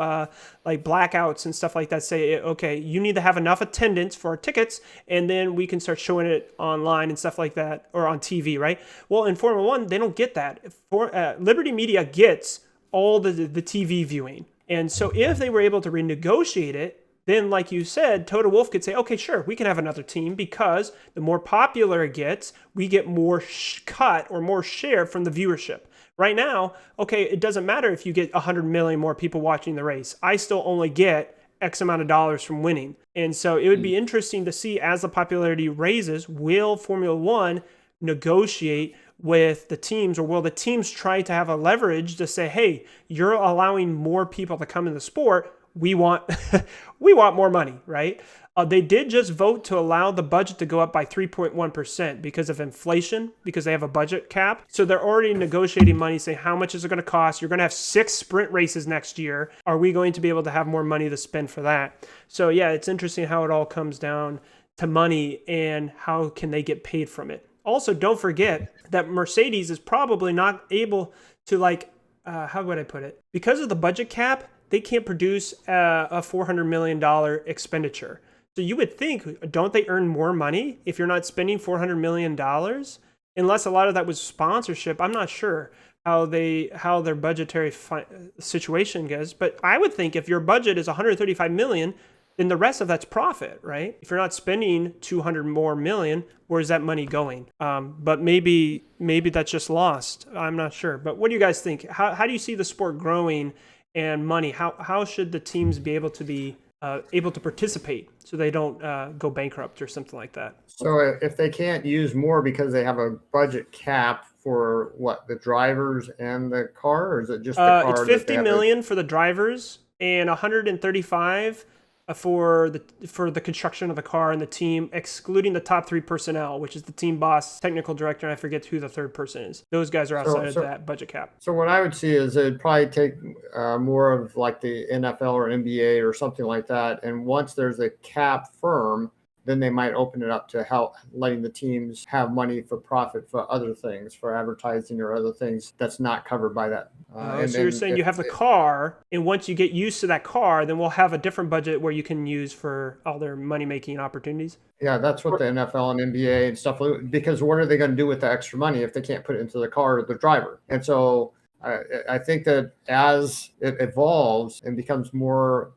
blackouts and stuff like that. Say, okay, you need to have enough attendance for our tickets and then we can start showing it online and stuff like that, or on TV, right? Well, in Formula One, they don't get that. Liberty Media gets all the TV viewing. And so if they were able to renegotiate it, then like you said, Toto Wolff could say, okay, sure, we can have another team, because the more popular it gets, we get more cut or more share from the viewership. Right now, okay, it doesn't matter if you get 100 million more people watching the race. I still only get X amount of dollars from winning. And so it would be interesting to see, as the popularity raises, will Formula One negotiate with the teams, or will the teams try to have a leverage to say, hey, you're allowing more people to come in the sport, we want more money, right? They did just vote to allow the budget to go up by 3.1% because of inflation, because they have a budget cap. So they're already negotiating money, saying, how much is it going to cost? You're going to have 6 sprint races next year. Are we going to be able to have more money to spend for that? So yeah, it's interesting how it all comes down to money and how can they get paid from it. also don't forget that Mercedes is probably not able to how would I put it? Because of the budget cap, they can't produce a $400 million expenditure. So you would think, don't they earn more money if you're not spending $400 million? Unless a lot of that was sponsorship. I'm not sure how their budgetary situation goes. But I would think if your budget is $135 million, then the rest of that's profit, right? If you're not spending $200 more million, where's that money going? But maybe that's just lost. I'm not sure. But what do you guys think? How do you see the sport growing and money? How should the teams be able to participate so they don't go bankrupt or something like that? So if they can't use more because they have a budget cap for the drivers and the car, or is it just the car? It's $50 million for the drivers and $135 for the construction of the car and the team, excluding the top 3 personnel, which is the team boss, technical director, and I forget who the third person is. Those guys are outside of that budget cap. So what I would see is it'd probably take more of like the NFL or NBA or something like that. And once there's a cap firm, then they might open it up to help letting the teams have money for profit for other things, for advertising or other things that's not covered by that. So you're saying you have the car, and once you get used to that car, then we'll have a different budget where you can use for other money-making opportunities? Yeah, that's what the NFL and NBA and stuff, because what are they going to do with the extra money if they can't put it into the car or the driver? And so I think that as it evolves and becomes more,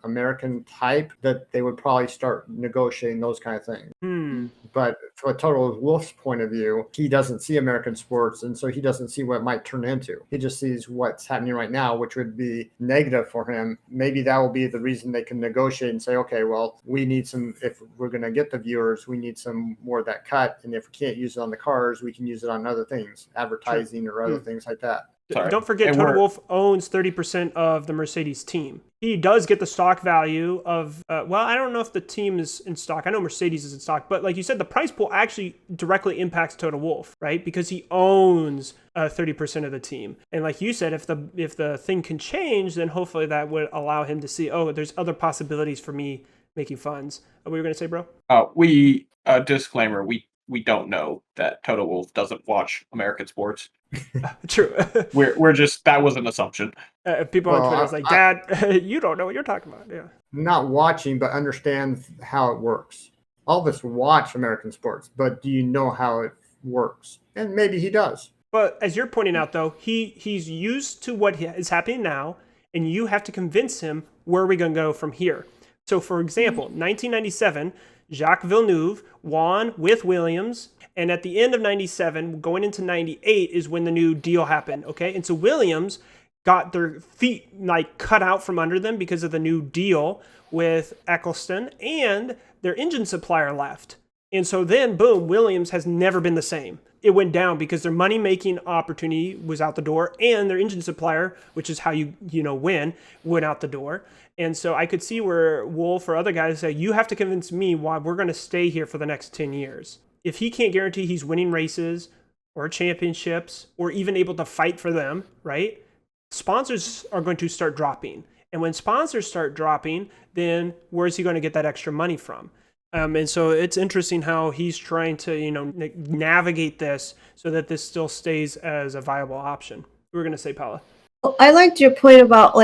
American type, that they would probably start negotiating those kind of things. But from a Total Wolf's point of view, he doesn't see American sports, and so he doesn't see what it might turn into. He just sees what's happening right now, which would be negative for him. Maybe that will be the reason they can negotiate and say, okay, well, we need some, if we're going to get the viewers, we need some more of that cut. And if we can't use it on the cars, we can use it on other things, advertising or other things like that. Sorry. Don't forget, Total Wolf owns 30% of the Mercedes team. He does get the stock value of, I don't know if the team is in stock. I know Mercedes is in stock, but like you said, the price pool actually directly impacts Total Wolf, right? Because he owns 30% of the team. And like you said, if the thing can change, then hopefully that would allow him to see, there's other possibilities for me making funds. What were you going to say, bro? Disclaimer, we don't know that Total Wolf doesn't watch American sports. True. we're just, that was an assumption. People on Twitter is like, Dad, you don't know what you're talking about. Yeah. Not watching, but understand how it works. All of us watch American sports, but do you know how it works? And maybe he does. But as you're pointing out, though, he's used to what is happening now, and you have to convince him where are we going to go from here. So, for example, 1997, Jacques Villeneuve won with Williams. And at the end of 97, going into 98 is when the new deal happened, okay? And so Williams got their feet cut out from under them because of the new deal with Eccleston, and their engine supplier left. And so then, boom, Williams has never been the same. It went down because their money-making opportunity was out the door, and their engine supplier, which is how you win, went out the door. And so I could see where Wolf or other guys say, you have to convince me why we're going to stay here for the next 10 years. If he can't guarantee he's winning races or championships or even able to fight for them, right? Sponsors are going to start dropping. And when sponsors start dropping, then where's he going to get that extra money from? And so it's interesting how he's trying to, navigate this so that this still stays as a viable option. We were going to say, Paula. Well, I liked your point about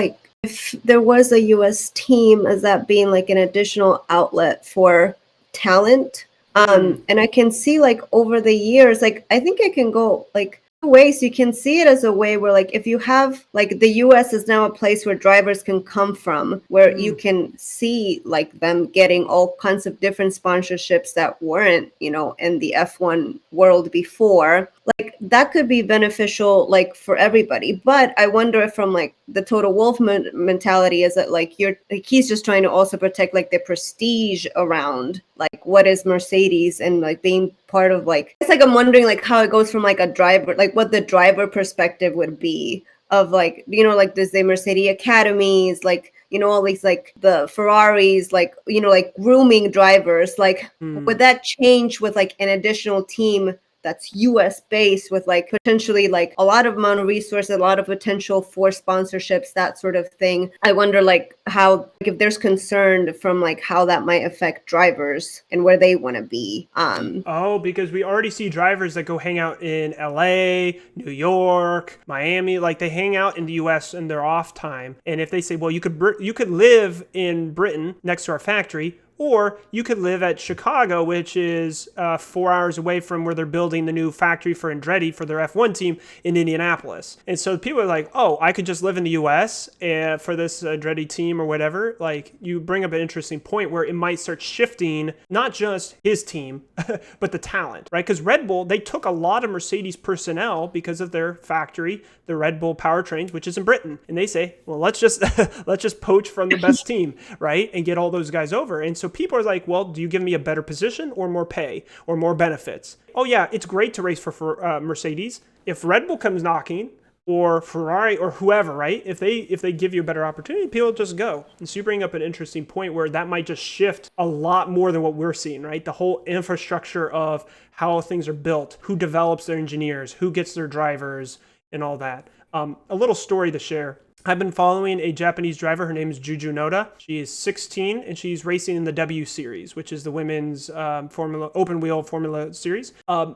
if there was a U.S. team as that being an additional outlet for talent. And I can see over the years, I think it can go two ways. You can see it as a way where if you have the US is now a place where drivers can come from, where you can see them getting all kinds of different sponsorships that weren't, in the F1 world before. That could be beneficial for everybody. But I wonder if from the Total Wolf mentality is that he's just trying to also protect the prestige around what is Mercedes and being part of it's I'm wondering how it goes from a driver, what the driver perspective would be of there's the Mercedes academies, all these the Ferraris, grooming drivers, would that change with an additional team that's US based with like potentially like a lot of amount of resources, a lot of potential for sponsorships, that sort of thing. I wonder like how, like, if there's concern from like how that might affect drivers and where they want to be. Because we already see drivers that go hang out in LA, New York, Miami, like they hang out in the US in their off time. And if they say, well, you could live in Britain next to our factory, or you could live at Chicago, which is 4 hours away from where they're building the new factory for Andretti for their F1 team in Indianapolis. And so people are like, oh, I could just live in the US for this Andretti team or whatever. Like, you bring up an interesting point where it might start shifting not just his team, but the talent, right? Because Red Bull, they took a lot of Mercedes personnel because of their factory, the Red Bull powertrains, which is in Britain. And they say, well, let's just poach from the best team, right? And get all those guys over. And so people are like, well, do you give me a better position or more pay or more benefits? Oh yeah, it's great to race for Mercedes. If Red Bull comes knocking, or Ferrari or whoever, right? If they give you a better opportunity, people just go. And so you bring up an interesting point where that might just shift a lot more than what we're seeing, right? The whole infrastructure of how things are built, who develops their engineers, who gets their drivers, and all that. A little story to share. I've been following a Japanese driver. Her name is Juju Noda. She is 16 and she's racing in the W Series, which is the women's open wheel Formula Series.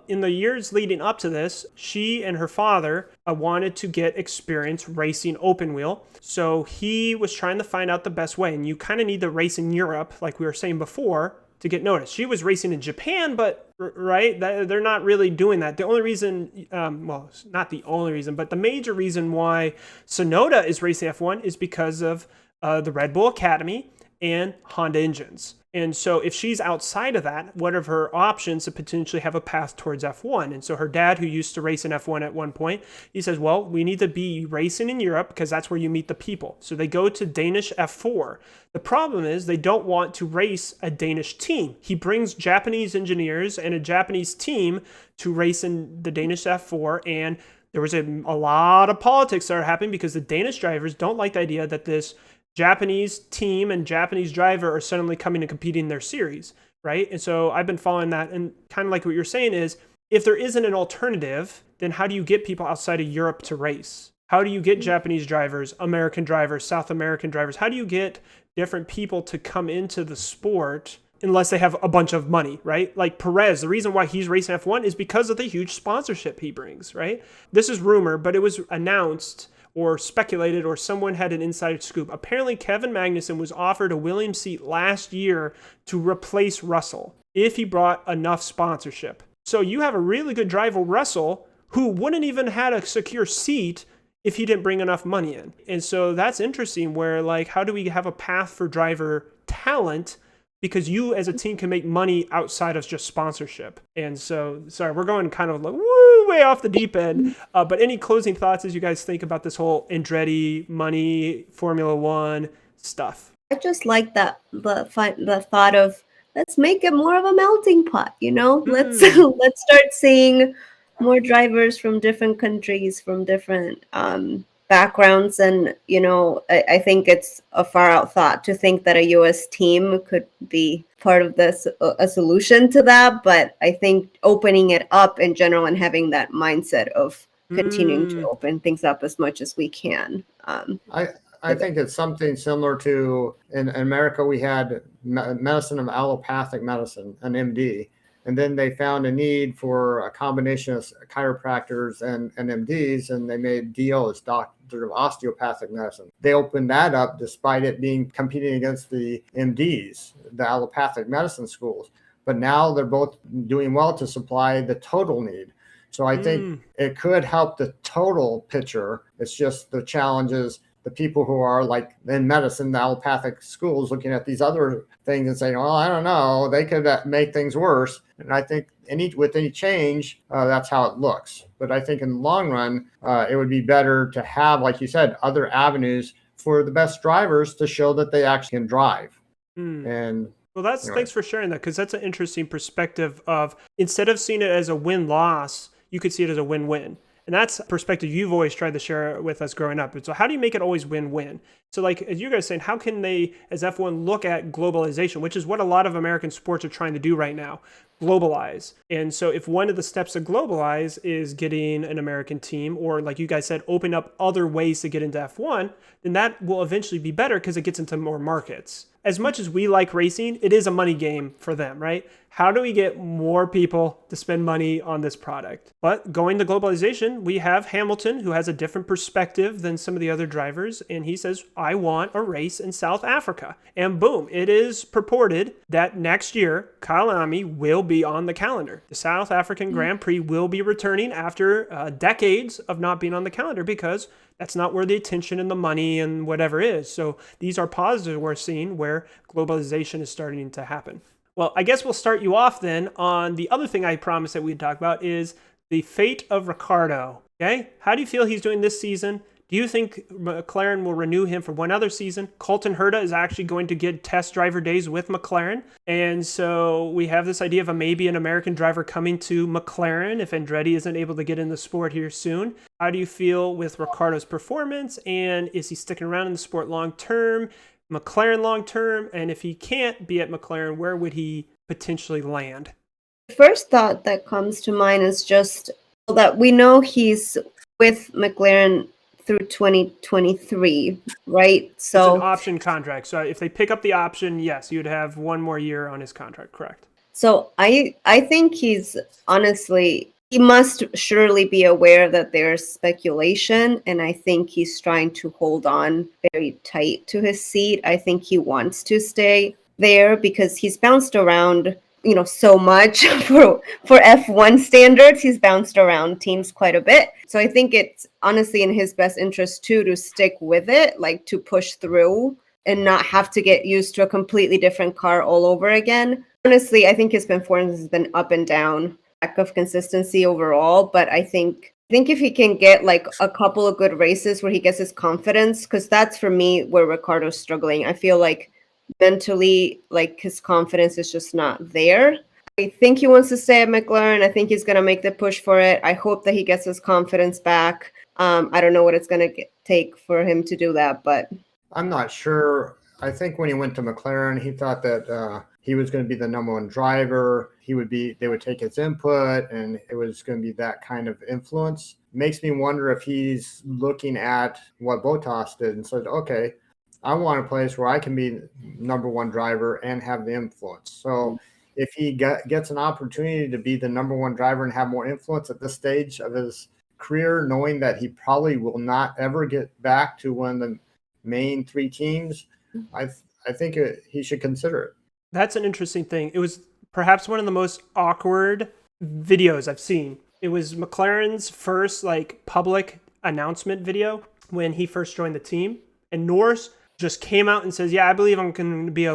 In the years leading up to this, she and her father wanted to get experience racing open wheel. So he was trying to find out the best way. And you kind of need to race in Europe, like we were saying before, to get noticed. She was racing in Japan, but right, they're not really doing that. The only reason, well, not the only reason, but the major reason why Tsunoda is racing F1 is because of the Red Bull Academy and Honda engines. And so if she's outside of that, what are her options to potentially have a path towards F1? And so her dad, who used to race in F1 at one point, he says, well, we need to be racing in Europe because that's where you meet the people. So they go to Danish F4. The problem is they don't want to race a Danish team. He brings Japanese engineers and a Japanese team to race in the Danish F4, and there was a lot of politics that are happening because the Danish drivers don't like the idea that this Japanese team and Japanese driver are suddenly coming and competing in their series, right? And so I've been following that, and kind of like what you're saying is, if there isn't an alternative, then how do you get people outside of Europe to race? How do you get Japanese drivers, American drivers, South American drivers? How do you get different people to come into the sport unless they have a bunch of money, right? Like Perez, the reason why he's racing F1 is because of the huge sponsorship he brings, right? This is rumor, but it was announced or speculated, or someone had an inside scoop. Apparently, Kevin Magnussen was offered a Williams seat last year to replace Russell if he brought enough sponsorship. So you have a really good driver, Russell, who wouldn't even had a secure seat if he didn't bring enough money in. And so that's interesting where, like, how do we have a path for driver talent? Because you as a team can make money outside of just sponsorship. And so, sorry, we're going kind of like way off the deep end. But any closing thoughts as you guys think about this whole Andretti, money, Formula One stuff? I just like that the thought of let's make it more of a melting pot. You know, let's start seeing more drivers from different countries, from different backgrounds, and you know, I think it's a far out thought to think that a US team could be part of this, a solution to that, but I think opening it up in general and having that mindset of continuing to open things up as much as we can. I think it's something similar to, in America we had medicine of allopathic medicine, an MD, and then they found a need for a combination of chiropractors and MDs, and they made DOs, Doctor of Osteopathic Medicine. They opened that up despite it being competing against the MDs, the allopathic medicine schools. But now they're both doing well to supply the total need. So I think it could help the total picture. It's just the challenges, the people who are like in medicine, the allopathic schools looking at these other things and saying, well, I don't know, they could make things worse. And I think with any change, that's how it looks. But I think in the long run, it would be better to have, like you said, other avenues for the best drivers to show that they actually can drive. And well, thanks for sharing that, because that's an interesting perspective of, instead of seeing it as a win-loss, you could see it as a win-win. And that's a perspective you've always tried to share with us growing up. So how do you make it always win-win? So like, as you guys saying, how can they, as F1, look at globalization, which is what a lot of American sports are trying to do right now? globalize. And so if one of the steps to globalize is getting an American team, or like you guys said, open up other ways to get into F1, then that will eventually be better because it gets into more markets. As much as we like racing, it is a money game for them, right? How do we get more people to spend money on this product? But going to globalization, we have Hamilton, who has a different perspective than some of the other drivers, and he says, I want a race in South Africa. And boom, it is purported that next year, Kyalami will be on the calendar. The South African Grand Prix will be returning after decades of not being on the calendar because that's not where the attention and the money and whatever is. So these are positives we're seeing where globalization is starting to happen. Well, I guess we'll start you off then on the other thing I promised that we'd talk about is the fate of Ricciardo. Okay? How do you feel he's doing this season? Do you think McLaren will renew him for one other season? Colton Herta is actually going to get test driver days with McLaren. And so we have this idea of maybe an American driver coming to McLaren if Andretti isn't able to get in the sport here soon. How do you feel with Ricciardo's performance? And is he sticking around in the sport long term, McLaren long term? And if he can't be at McLaren, where would he potentially land? The first thought that comes to mind is just that we know he's with McLaren through 2023, right? So it's an option contract. So if they pick up the option, yes, you'd have one more year on his contract, correct? So I think he's honestly, he must surely be aware that there's speculation, and I think he's trying to hold on very tight to his seat. I think he wants to stay there because he's bounced around, so much for F1 standards. He's bounced around teams quite a bit. So I think it's honestly in his best interest too to stick with it, like to push through and not have to get used to a completely different car all over again. Honestly, I think his performance has been up and down, lack of consistency overall, but I think if he can get like a couple of good races where he gets his confidence, because that's for me where Ricciardo's struggling. I feel like mentally, like his confidence is just not there. I think he wants to stay at McLaren. I think he's going to make the push for it. I hope that he gets his confidence back. I don't know what it's going to take for him to do that, but I'm not sure. I think when he went to McLaren, he thought that he was going to be the number one driver. They would take his input, and it was going to be that kind of influence. Makes me wonder if he's looking at what Bottas did and said, okay, I want a place where I can be number one driver and have the influence. So if he gets an opportunity to be the number one driver and have more influence at this stage of his career, knowing that he probably will not ever get back to one of the main three teams, I think he should consider it. That's an interesting thing. It was perhaps one of the most awkward videos I've seen. It was McLaren's first public announcement video when he first joined the team, and Norris just came out and says, yeah, I believe I'm going to be the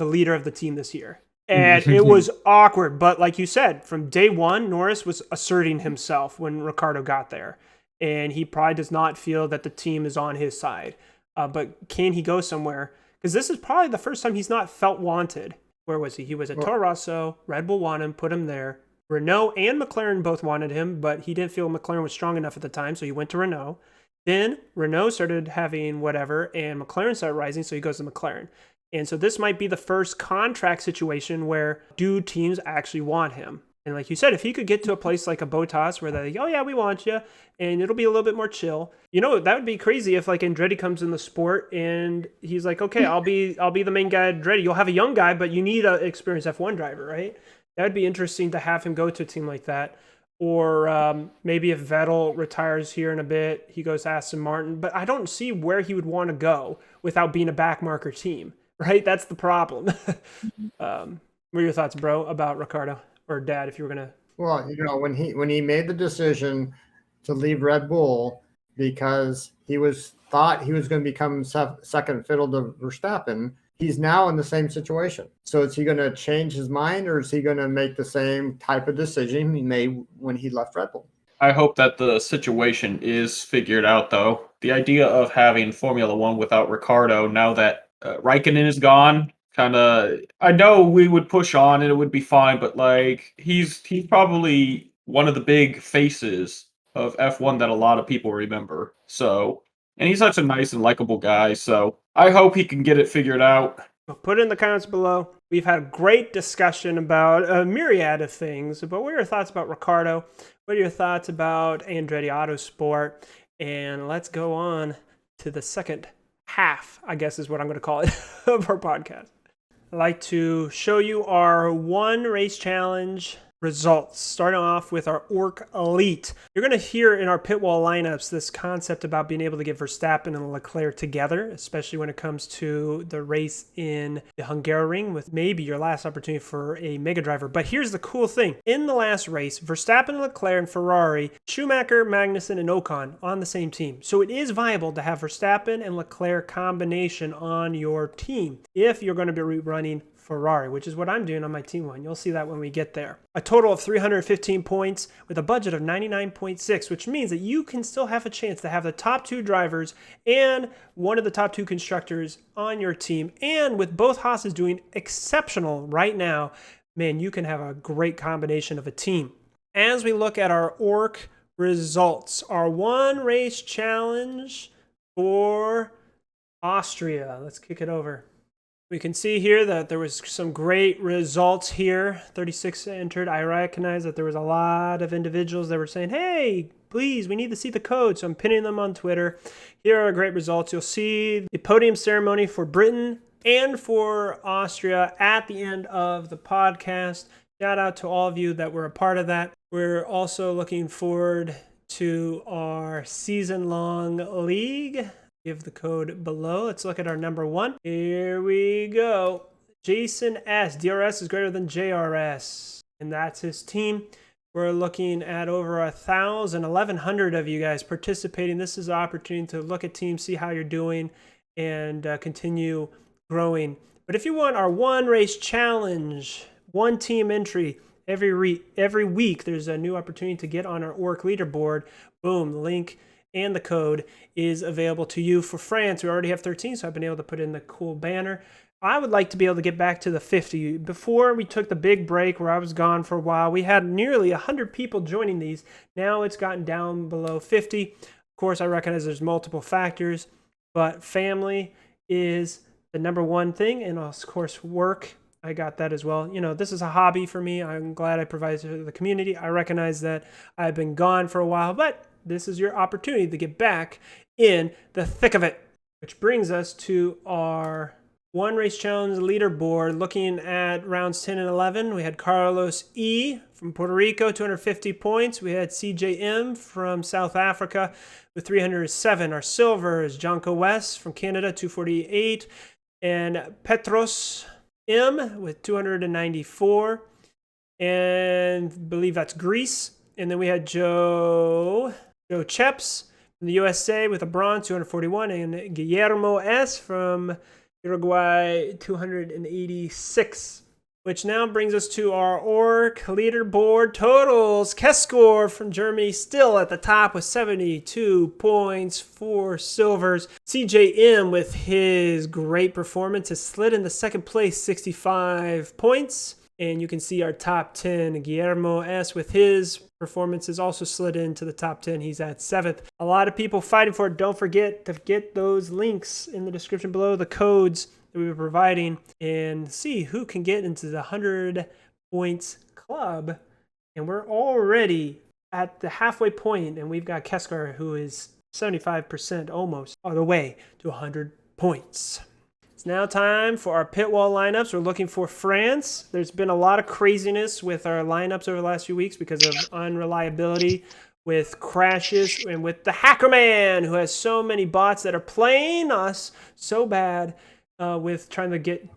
leader of the team this year. And it was awkward. But like you said, from day one, Norris was asserting himself when Ricciardo got there. And he probably does not feel that the team is on his side. But can he go somewhere? Because this is probably the first time he's not felt wanted. Where was he? He was at Toro Rosso. Red Bull wanted him, put him there. Renault and McLaren both wanted him, but he didn't feel McLaren was strong enough at the time, so he went to Renault. Then Renault started having whatever, and McLaren started rising, so he goes to McLaren. And so this might be the first contract situation where do teams actually want him? And like you said, if he could get to a place like a Bottas where they're like, oh yeah, we want you, and it'll be a little bit more chill. That would be crazy if Andretti comes in the sport and he's like, okay, I'll be the main guy at Andretti. You'll have a young guy, but you need an experienced F1 driver, right? That would be interesting to have him go to a team like that. Or maybe if Vettel retires here in a bit, he goes to Aston Martin. But I don't see where he would want to go without being a backmarker team, right? That's the problem. What are your thoughts, bro, about Ricciardo? Or Dad, if you were going to... Well, when he made the decision to leave Red Bull because he thought he was going to become second fiddle to Verstappen, he's now in the same situation. So is he going to change his mind, or is he going to make the same type of decision he made when he left Red Bull? I hope that the situation is figured out, though. The idea of having Formula One without Ricciardo, now that Raikkonen is gone, I know we would push on and it would be fine, but he's probably one of the big faces of F1 that a lot of people remember. So, and he's such a nice and likable guy. So I hope he can get it figured out. Put it in the comments below. We've had a great discussion about a myriad of things, but what are your thoughts about Ricciardo? What are your thoughts about Andretti Autosport? And let's go on to the second half, I guess is what I'm going to call it, of our podcast. I'd like to show you our one race challenge results, starting off with our ORC Elite. You're going to hear in our pitwall lineups this concept about being able to get Verstappen and Leclerc together, especially when it comes to the race in the Hungaroring with maybe your last opportunity for a Mega Driver. But here's the cool thing. In the last race, Verstappen, Leclerc, and Ferrari, Schumacher, Magnussen, and Ocon on the same team. So it is viable to have Verstappen and Leclerc combination on your team if you're going to be running Ferrari, which is what I'm doing on my team one. You'll see that when we get there. A total of 315 points with a budget of 99.6, which means that you can still have a chance to have the top 2 drivers and one of the top 2 constructors on your team. And with both Haas's doing exceptional right now, man, you can have a great combination of a team. As we look at our ORC results, our one race challenge for Austria. Let's kick it over. We can see here that there was some great results here. 36 entered. I recognize that there was a lot of individuals that were saying, hey, please, we need to see the code. So I'm pinning them on Twitter. Here are great results. You'll see the podium ceremony for Britain and for Austria at the end of the podcast. Shout out to all of you that were a part of that. We're also looking forward to our season-long league. Give the code below. Let's look at our number 1. Here we go. Jason S. DRS is greater than JRS. And that's his team. We're looking at over 1,100 of you guys participating. This is an opportunity to look at teams, see how you're doing, and continue growing. But if you want our one race challenge, one team entry every week, there's a new opportunity to get on our ORC Leaderboard. Boom, the link and the code is available to you. For France, we already have 13, so I've been able to put in the cool banner. I would like to be able to get back to the 50. Before we took the big break where I was gone for a while, we had nearly 100 people joining these. Now it's gotten down below 50. Of course, I recognize there's multiple factors, but family is the number one thing, and of course, work. I got that as well. You know, this is a hobby for me. I'm glad I provide to the community. I recognize that I've been gone for a while, but this is your opportunity to get back in the thick of it. Which brings us to our one race challenge leaderboard. Looking at rounds 10 and 11, we had Carlos E. from Puerto Rico, 250 points. We had CJM from South Africa with 307. Our silver is Jonko West from Canada, 248. And Petros M with 294. And I believe that's Greece. And then we had Joe Cheps from the USA with a bronze, 241, and Guillermo S. from Uruguay, 286, which now brings us to our ORC leaderboard totals. Keskor from Germany still at the top with 72 points, 4 silvers. CJM with his great performance has slid into second place, 65 points. And you can see our top 10. Guillermo S. with his performance has also slid into the top 10. He's at 7th. A lot of people fighting for it. Don't forget to get those links in the description below, the codes that we were providing, and see who can get into the 100 points club. And we're already at the halfway point, and we've got Keskar, who is 75% almost all the way to 100 points. It's now time for our pit wall lineups. We're looking for France. There's been a lot of craziness with our lineups over the last few weeks because of unreliability with crashes and with the Hackerman, who has so many bots that are playing us so bad with trying to get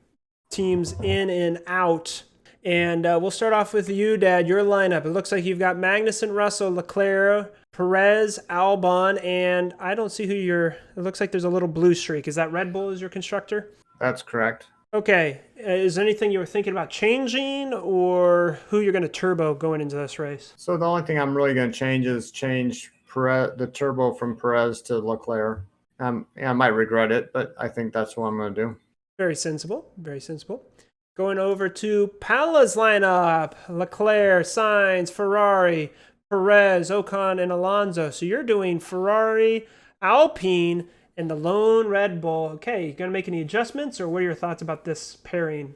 teams in and out. And we'll start off with you, Dad, your lineup. It looks like you've got Magnussen, Russell, Leclerc, Perez, Albon, and I don't see who it looks like there's a little blue streak. Is that Red Bull as your constructor? That's correct. Okay. Is there anything you were thinking about changing, or who you're going to turbo going into this race? So the only thing I'm really going to change is the turbo from Perez to Leclerc. I might regret it, but I think that's what I'm going to do. Very sensible. Very sensible. Going over to Palla's lineup. Leclerc, Sainz, Ferrari, Perez, Ocon, and Alonso. So you're doing Ferrari, Alpine, and the lone Red Bull. Okay, you gonna make any adjustments, or what are your thoughts about this pairing?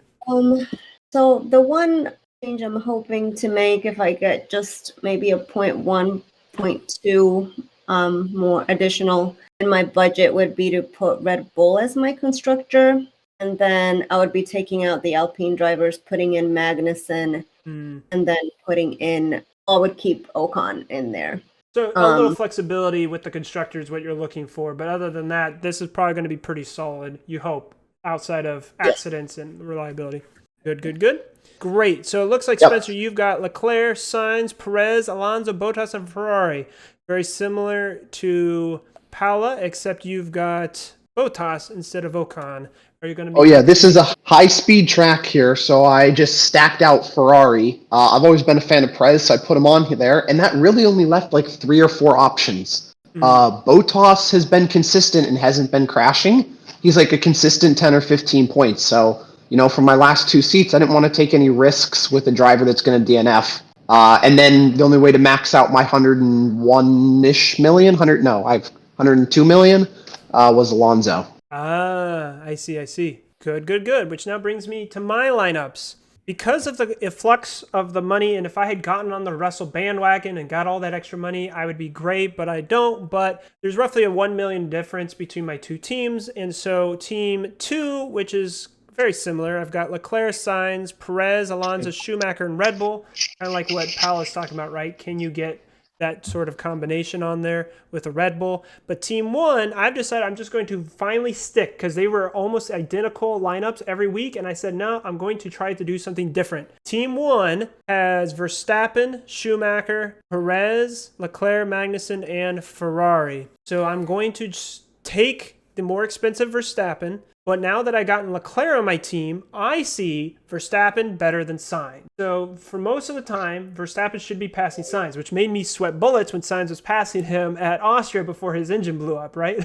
So the one change I'm hoping to make, if I get just maybe a 0.1, 0.2 more additional in my budget, would be to put Red Bull as my constructor. And then I would be taking out the Alpine drivers, putting in Magnussen, and then I would keep Ocon in there. So a little flexibility with the constructor is what you're looking for. But other than that, this is probably going to be pretty solid, you hope, outside of accidents and reliability. Good. Great. So it looks like, Spencer, you've got Leclerc, Sainz, Perez, Alonso, Bottas, and Ferrari. Very similar to Paula, except you've got Bottas instead of Ocon. Are you going to be... Oh, yeah, this is a high-speed track here, so I just stacked out Ferrari. I've always been a fan of Perez, so I put him on there, and that really only left like 3 or 4 options. Bottas has been consistent and hasn't been crashing. He's like a consistent 10 or 15 points, so, you know, for my last 2 seats, I didn't want to take any risks with a driver that's going to DNF. And then the only way to max out my 101-ish million, I have 102 million, was Alonso. I see. Good. Which now brings me to my lineups. Because of the influx of the money, and if I had gotten on the Russell bandwagon and got all that extra money, I would be great, but I don't. But there's roughly a 1 million difference between my 2 teams. And so team 2, which is very similar, I've got Leclerc, Sainz, Perez, Alonso, Schumacher, and Red Bull. Kind of like what Paula's talking about, right? Can you get that sort of combination on there with a Red Bull? But team 1, I've decided I'm just going to finally stick, because they were almost identical lineups every week, and I said, no, I'm going to try to do something different. Team 1 has Verstappen, Schumacher, Perez, Leclerc, Magnussen, and Ferrari. So I'm going to just take the more expensive Verstappen, but now that I gotten Leclerc on my team, I see Verstappen better than Sainz. So for most of the time, Verstappen should be passing Sainz, which made me sweat bullets when Sainz was passing him at Austria before his engine blew up, right?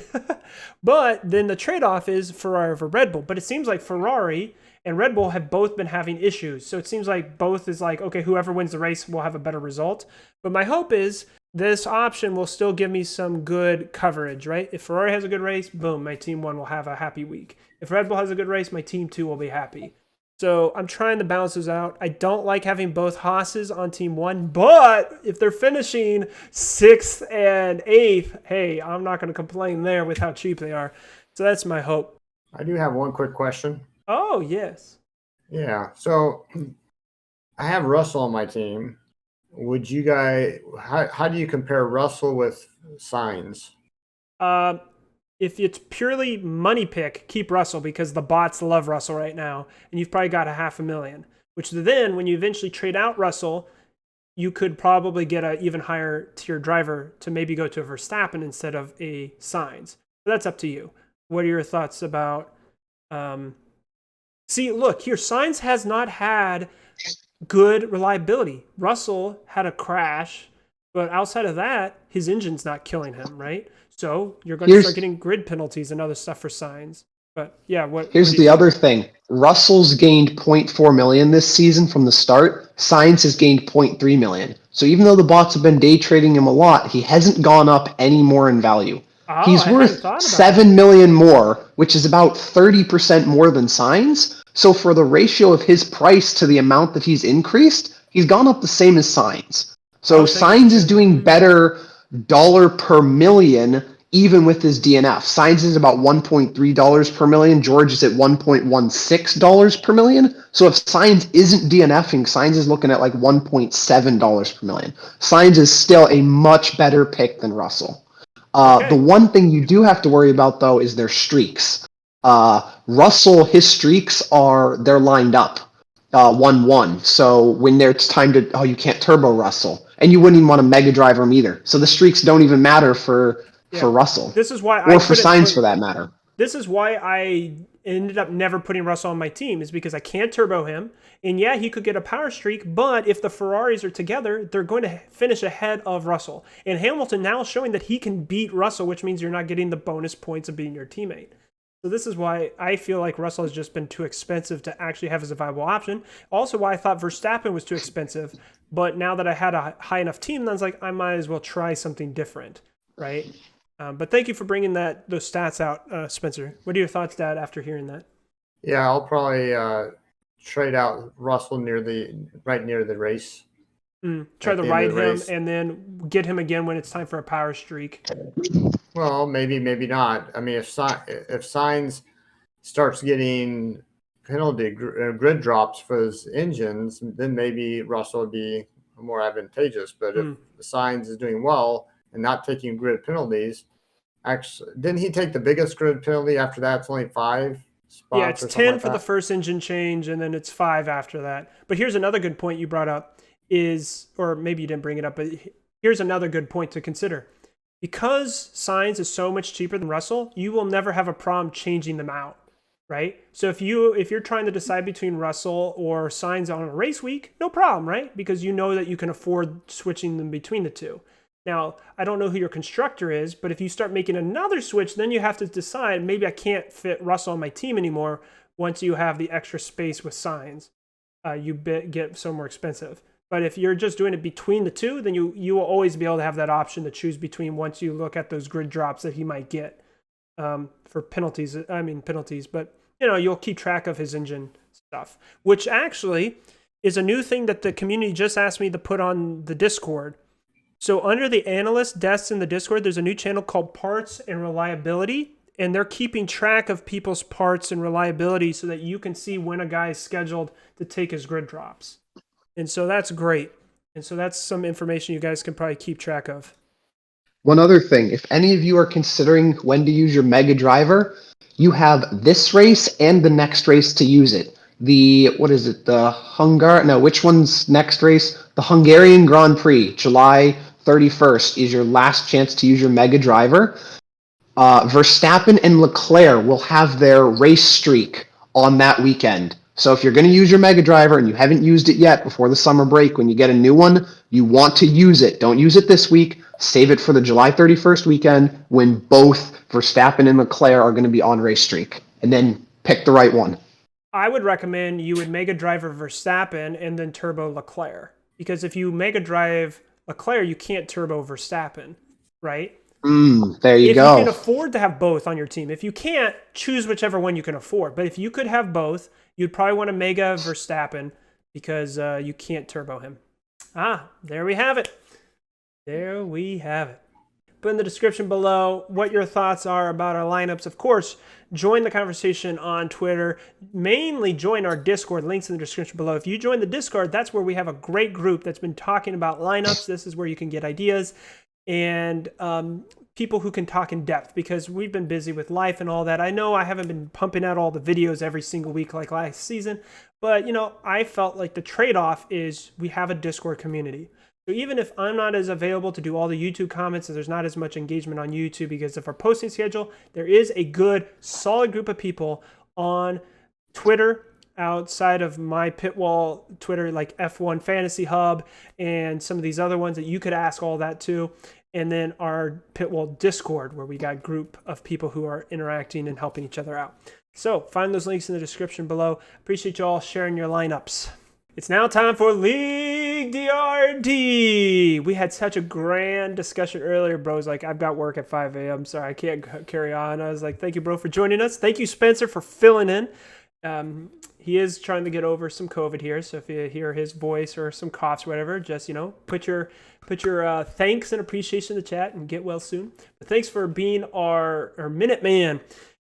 But then the trade-off is Ferrari over Red Bull. But it seems like Ferrari and Red Bull have both been having issues. So it seems like both is like, okay, whoever wins the race will have a better result. But my hope is this option will still give me some good coverage, right? If Ferrari has a good race, boom, my team 1 will have a happy week. If Red Bull has a good race, my team 2 will be happy. So I'm trying to balance those out. I don't like having both Haas's on team 1, but if they're finishing 6th and 8th, hey, I'm not going to complain there with how cheap they are. So that's my hope. I do have one quick question. Oh, yes. Yeah. So I have Russell on my team. Would you guys, how do you compare Russell with Sainz? If it's purely money pick, keep Russell, because the bots love Russell right now, and you've probably got 500,000, which then when you eventually trade out Russell, you could probably get an even higher tier driver to maybe go to a Verstappen instead of a Sainz. But that's up to you. What are your thoughts about... See, look, here, Sainz has not had good reliability. Russell had a crash, but outside of that, his engine's not killing him, right? So you're going to start getting grid penalties and other stuff for Sainz. But yeah, here's the other thing. Russell's gained 0.4 million this season from the start. Sainz has gained 0.3 million. So even though the bots have been day trading him a lot, he hasn't gone up any more in value. Oh, He's worth 7 million more, which is about 30% more than Sainz. So for the ratio of his price to the amount that he's increased, he's gone up the same as Sainz. So Sainz is doing better dollar per million, even with his DNF. Sainz is about $1.3 per million. George is at $1.16 per million. So if Sainz isn't DNFing, Sainz is looking at like $1.7 per million. Sainz is still a much better pick than Russell. The one thing you do have to worry about, though, is their streaks. Russell, his streaks they're lined up 1-1. So when it's time to, you can't turbo Russell. And you wouldn't even want to mega drive him either. So the streaks don't even matter for Russell. This is why or for Sainz, for that matter. This is why I ended up never putting Russell on my team, is because I can't turbo him. And yeah, he could get a power streak, but if the Ferraris are together, they're going to finish ahead of Russell. And Hamilton now is showing that he can beat Russell, which means you're not getting the bonus points of being your teammate. So this is why I feel like Russell has just been too expensive to actually have as a viable option. Also why I thought Verstappen was too expensive. But now that I had a high enough team, I was like, I might as well try something different, right? But thank you for bringing those stats out, Spencer. What are your thoughts, Dad, after hearing that? Yeah, I'll probably trade out Russell right near the race. Try to ride him and then get him again when it's time for a power streak. Well, maybe not. I mean, if Sainz starts getting penalty grid drops for his engines, then maybe Russell would be more advantageous. But if Sainz is doing well and not taking grid penalties, actually, didn't he take the biggest grid penalty? After that, it's only 5 spots. Yeah, it's 10 for the first engine change, and then it's 5 after that. But here's another good point you brought up or maybe you didn't bring it up, but here's another good point to consider. Because Sainz is so much cheaper than Russell, you will never have a problem changing them out, right? So if you're trying to decide between Russell or Sainz on a race week, no problem, right? Because you know that you can afford switching them between the two. Now, I don't know who your constructor is, but if you start making another switch, then you have to decide, maybe I can't fit Russell on my team anymore once you have the extra space with Sainz. You get so more expensive. But if you're just doing it between the two, then you will always be able to have that option to choose between once you look at those grid drops that he might get for penalties. But you'll keep track of his engine stuff, which actually is a new thing that the community just asked me to put on the Discord. So under the analyst desks in the Discord, there's a new channel called Parts and Reliability, and they're keeping track of people's parts and reliability so that you can see when a guy is scheduled to take his grid drops. And so that's great. And so that's some information you guys can probably keep track of. One other thing, if any of you are considering when to use your Mega Driver, you have this race and the next race to use it. Which one's next race? The Hungarian Grand Prix, July 31st, is your last chance to use your Mega Driver. Verstappen and Leclerc will have their race streak on that weekend. So if you're going to use your Mega Driver and you haven't used it yet before the summer break, when you get a new one, you want to use it. Don't use it this week. Save it for the July 31st weekend when both Verstappen and Leclerc are going to be on race streak. And then pick the right one. I would recommend you would Mega Driver Verstappen and then Turbo Leclerc. Because if you Mega Drive Leclerc, you can't Turbo Verstappen, right? There you go. If you can afford to have both on your team. If you can't, choose whichever one you can afford. But if you could have both, you'd probably want to Mega Verstappen because you can't turbo him. There we have it. There we have it. Put in the description below what your thoughts are about our lineups. Of course, join the conversation on Twitter. Mainly join our Discord. Links in the description below. If you join the Discord, that's where we have a great group that's been talking about lineups. This is where you can get ideas and people who can talk in depth, because we've been busy with life and all that. I know I haven't been pumping out all the videos every single week like last season, but I felt like the trade-off is we have a Discord community. So even if I'm not as available to do all the YouTube comments, and there's not as much engagement on YouTube because of our posting schedule, there is a good, solid group of people on Twitter outside of my PITWALL Twitter, like F1 Fantasy Hub and some of these other ones that you could ask all that to. And then our PITWALL Discord, where we got a group of people who are interacting and helping each other out. So find those links in the description below. Appreciate you all sharing your lineups. It's now time for League DRD. We had such a grand discussion earlier, bro. It's like, I've got work at 5 a.m. Sorry, I can't carry on. I was like, thank you, bro, for joining us. Thank you, Spencer, for filling in. He is trying to get over some COVID here, so if you hear his voice or some coughs, whatever, just put your thanks and appreciation in the chat and get well soon. But thanks for being our Minute Man,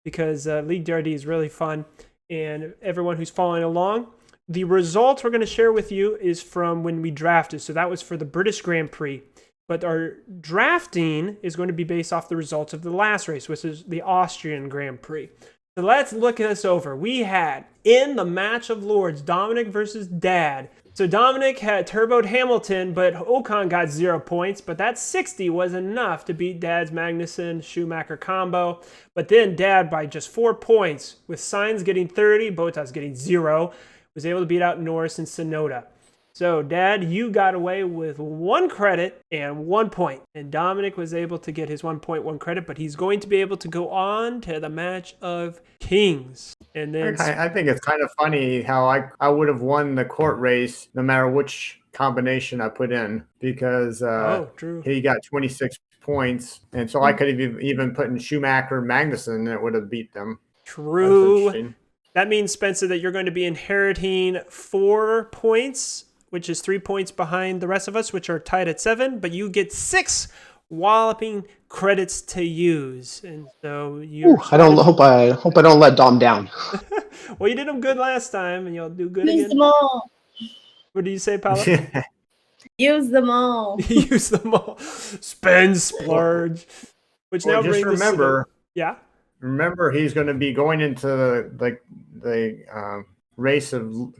because League DRD is really fun, and everyone who's following along. The results we're going to share with you is from when we drafted, so that was for the British Grand Prix. But our drafting is going to be based off the results of the last race, which is the Austrian Grand Prix. So let's look this over. We had, in the match of lords, Dominic versus Dad. So Dominic had turboed Hamilton, but Ocon got 0 points. But that 60 was enough to beat Dad's Magnussen-Schumacher combo. But then Dad, by just 4 points, with Sainz getting 30, Bottas getting 0, was able to beat out Norris and Tsunoda. So, Dad, you got away with 1 credit and 1 point. And Dominic was able to get his 1.1 credit, but he's going to be able to go on to the Match of Kings. And then I think it's kind of funny how I would have won the court race no matter which combination I put in, because true. he got 26 points, and so I could have even put in Schumacher, Magnussen, and it would have beat them. True. That means, Spencer, that you're going to be inheriting 4 points, which is 3 points behind the rest of us, which are tied at 7, but you get 6 walloping credits to use. And so you hope I don't let Dom down. Well, you did them good last time, and you'll do good Use again. them all. What do you say, Paula? Use them all. Use them all. Spend, splurge. Which now brings us to yeah. Remember, he's going to be going into the race of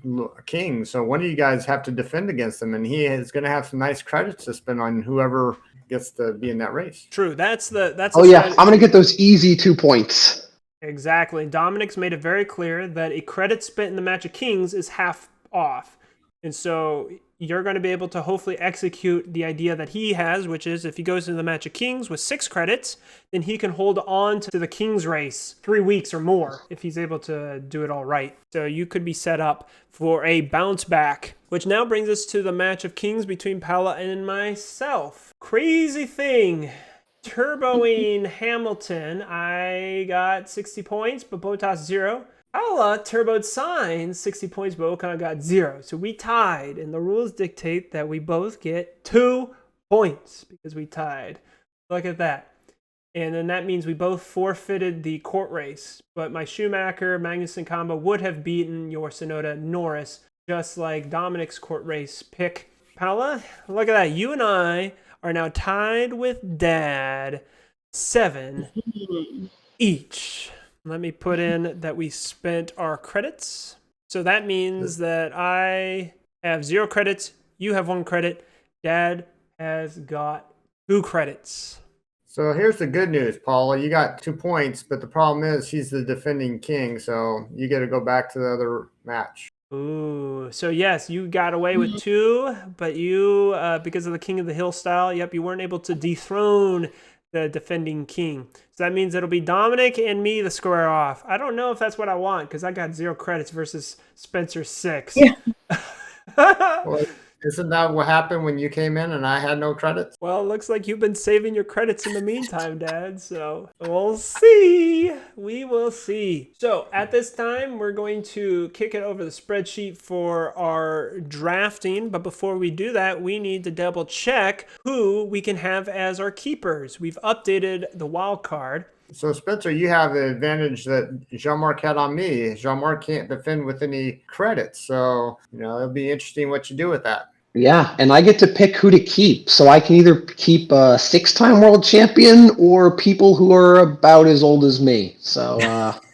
kings. So one of you guys have to defend against him, and he is going to have some nice credits to spend on whoever gets to be in that race. True. That's Oh yeah, I'm going to get those easy 2 points. Exactly. Dominic's made it very clear that a credit spent in the match of kings is half off. And so you're going to be able to hopefully execute the idea that he has, which is if he goes into the match of kings with 6 credits, then he can hold on to the king's race 3 weeks or more if he's able to do it all right. So you could be set up for a bounce back, which now brings us to the match of kings between Paula and myself. Crazy thing. Turboing Hamilton, I got 60 points, but Bottas 0. Paula turboed Sainz 60 points, but Ocon got 0. So we tied, and the rules dictate that we both get 2 points because we tied. Look at that. And then that means we both forfeited the court race. But my Schumacher Magnussen combo would have beaten your Tsunoda Norris, just like Dominic's court race pick. Paula, look at that. You and I are now tied with Dad, 7 each. Let me put in that we spent our credits. So that means that I have 0 credits, you have 1 credit, Dad has got 2 credits. So here's the good news, Paula. You got 2 points, but the problem is he's the defending king, so you got to go back to the other match. Ooh, so yes, you got away with 2, but you, because of the King of the Hill style, you weren't able to dethrone the defending king. So that means it'll be Dominic and me to square off. I don't know if that's what I want because I got 0 credits versus Spencer 6. Yeah. Well, isn't that what happened when you came in and I had no credits? Well, it looks like you've been saving your credits in the meantime, Dad. So we'll see. We will see. So at this time, we're going to kick it over the spreadsheet for our drafting. But before we do that, we need to double check who we can have as our keepers. We've updated the wild card. So, Spencer, you have the advantage that Jean-Marc had on me. Jean-Marc can't defend with any credits. So, it'll be interesting what you do with that. Yeah, and I get to pick who to keep. So I can either keep a 6-time world champion or people who are about as old as me. So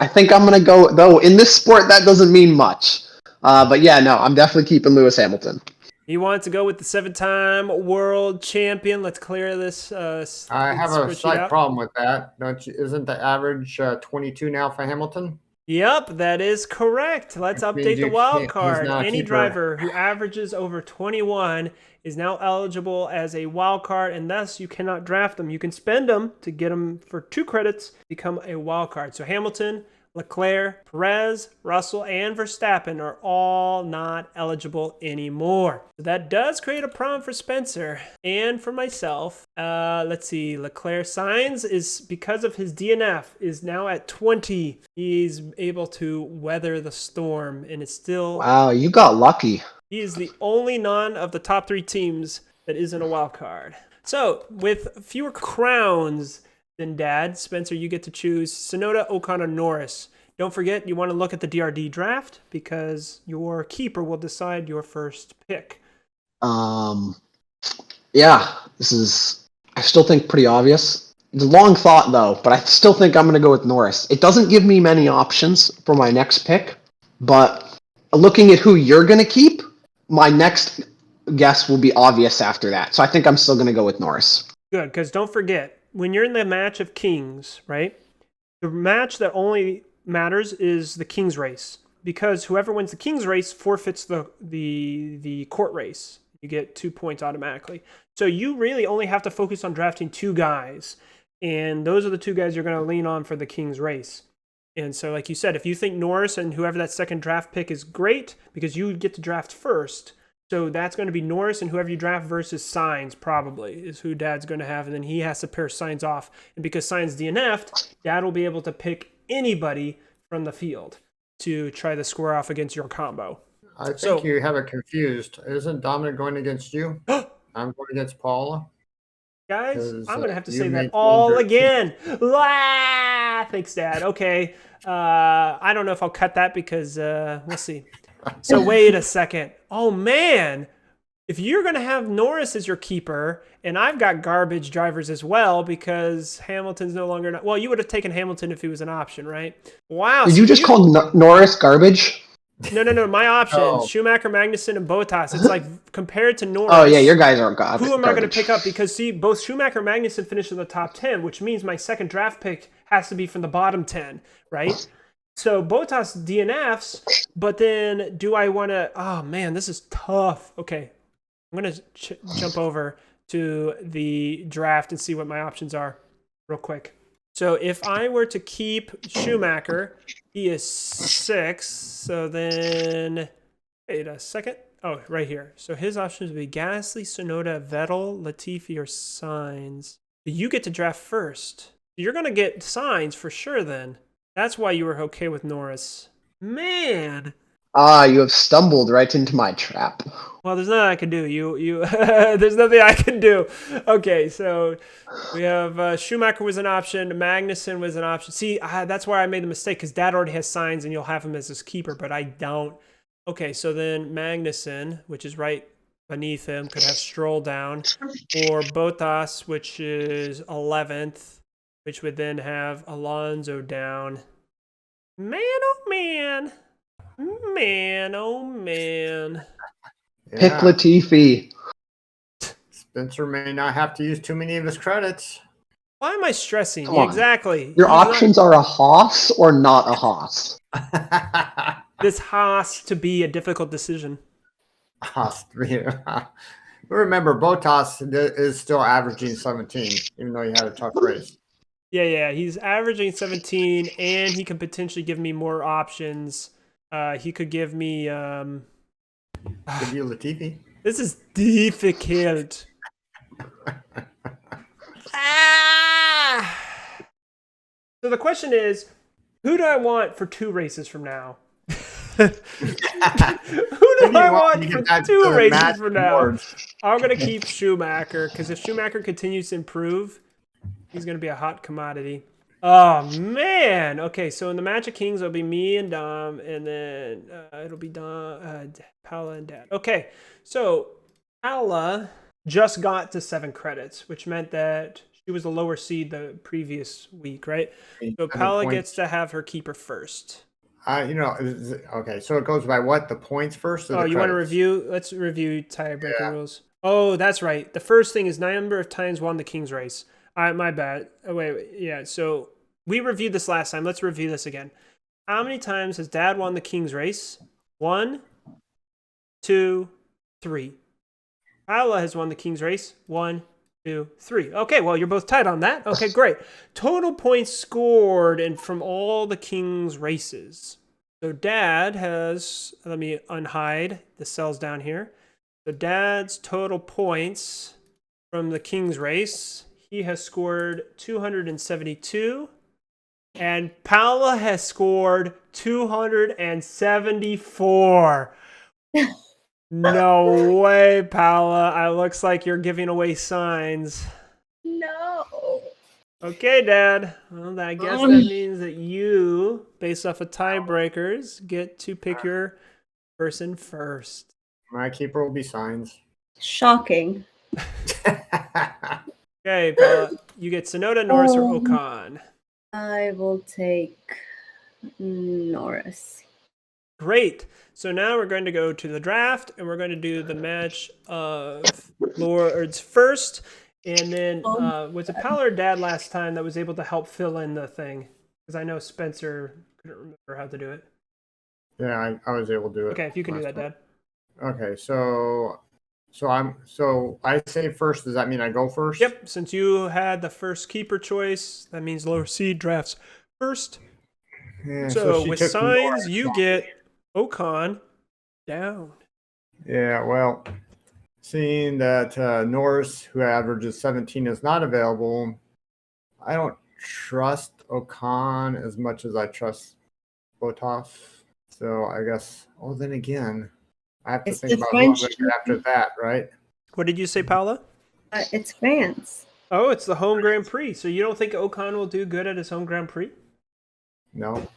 I think I'm going to go, though in this sport, that doesn't mean much. But yeah, no, I'm definitely keeping Lewis Hamilton. You want to go with the 7-time world champion? Let's clear this. I have a slight problem with that. Isn't the average 22 now for Hamilton? Yep, that is correct. Let's update the wild card. Any driver who averages over 21 is now eligible as a wild card, and thus you cannot draft them. You can spend them to get them for 2 credits, become a wild card. So Hamilton, Leclerc, Perez, Russell, and Verstappen are all not eligible anymore. So that does create a problem for Spencer and for myself. Let's see. Leclerc Sainz is, because of his DNF, is now at 20. He's able to weather the storm, and it's still... Wow, you got lucky. He is the only none of the top 3 teams that isn't a wild card. So, with fewer crowns than Dad, Spencer, you get to choose Tsunoda, Ocon, or Norris. Don't forget, you want to look at the DRD draft because your keeper will decide your first pick. Yeah, this is, I still think, pretty obvious. It's a long thought, though, but I still think I'm going to go with Norris. It doesn't give me many options for my next pick, but looking at who you're going to keep, my next guess will be obvious after that. So I think I'm still going to go with Norris. Good, because don't forget, when you're in the match of kings, right, the match that only matters is the king's race, because whoever wins the king's race forfeits the court race. You get 2 points automatically. So you really only have to focus on drafting 2 guys, and those are the 2 guys you're going to lean on for the king's race. And so, like you said, if you think Norris and whoever that second draft pick is great, because you get to draft first, So that's going to be Norris and whoever you draft versus Sainz probably is who Dad's going to have. And then he has to pair Sainz off. And because Sainz DNF'd, Dad will be able to pick anybody from the field to try to square off against your combo. I think you have it confused. Isn't Dominic going against you? I'm going against Paula. Guys, I'm going to have to say that all again. Thanks, Dad. Okay. I don't know if I'll cut that because we'll see. So wait a second. Oh, man. If you're going to have Norris as your keeper, and I've got garbage drivers as well because Hamilton's no longer... Well, you would have taken Hamilton if he was an option, right? Wow. Did you just call Norris garbage? No. My options, Schumacher, Magnussen, and Bottas. It's like compared to Norris. Oh, yeah, your guys aren't garbage. Who am I going to pick up? Because, see, both Schumacher and Magnussen finished in the top 10, which means my second draft pick has to be from the bottom 10, right? So Bottas DNFs, but then do I want to... Oh, man, this is tough. Okay, I'm going to jump over to the draft and see what my options are real quick. So if I were to keep Schumacher, he is 6. So then, wait a second. Oh, right here. So his options would be Gasly, Tsunoda, Vettel, Latifi, or Sainz. But you get to draft first. You're going to get Sainz for sure then. That's why you were okay with Norris. Man. You have stumbled right into my trap. Well, there's nothing I can do. There's nothing I can do. Okay, so we have Schumacher was an option. Magnussen was an option. See, that's why I made the mistake because Dad already has Sainz and you'll have him as his keeper, but I don't. Okay, so then Magnussen, which is right beneath him, could have Stroll down, or Bottas, which is 11th, which would then have Alonso down. Man, oh man. Man, oh man. Pick Latifi. Spencer may not have to use too many of his credits. Why am I stressing? Come on. Exactly. Your options are a Haas or not a Haas. This has to be a difficult decision. Haas. Remember, Bottas is still averaging 17, even though he had a tough race. Yeah. He's averaging 17, and he can potentially give me more options. He could give me... Give you Latifi. This is difficult. So the question is, who do I want for 2 races from now? Who do I want for 2 races from now? I'm going to keep Schumacher, because if Schumacher continues to improve, he's going to be a hot commodity. Oh, man. Okay, so in the Match of Kings, it'll be me and Dom, and then it'll be Dom, Paula and Dad. Okay, so Paula just got to 7 credits, which meant that she was a lower seed the previous week, right? So Paula gets to have her keeper first. Okay, so it goes by what? The points first? Oh, you want to review? Let's review tiebreaker rules. Oh, that's right. The first thing is number of times won the King's race. My bad. Oh, wait. Yeah, so we reviewed this last time. Let's review this again. How many times has Dad won the King's race? 1, 2, 3. Paula has won the King's race. 1, 2, 3. Okay, well, you're both tied on that. Okay, great. Total points scored and from all the King's races. So Dad has, let me unhide the cells down here. So Dad's total points from the King's race, he has scored 272, and Paula has scored 274. No way, Paula. It looks like you're giving away signs. No. Okay, Dad. Well, I guess that means that you, based off of tiebreakers, get to pick your person first. My keeper will be Sainz. Shocking. Okay, Paula, you get Tsunoda, Norris, or Ocon. I will take Norris. Great. So now we're going to go to the draft, and we're going to do the match of Lords first. And then was it Paula or Dad last time that was able to help fill in the thing? Because I know Spencer couldn't remember how to do it. Yeah, I was able to do it. Okay, if you can do that, Dad. Okay, so I say first. Does that mean I go first? Yep. Since you had the first keeper choice, that means lower seed drafts first. Yeah, so with took Sainz, you get Ocon down. Yeah, well, seeing that Norris, who averages 17, is not available, I don't trust Ocon as much as I trust Bottas. So I guess, then again, I have to It's think the about who I'm going French. to get after that, right? What did you say, Paula? It's France. Oh, it's the home Grand Prix. So you don't think Ocon will do good at his home Grand Prix? No.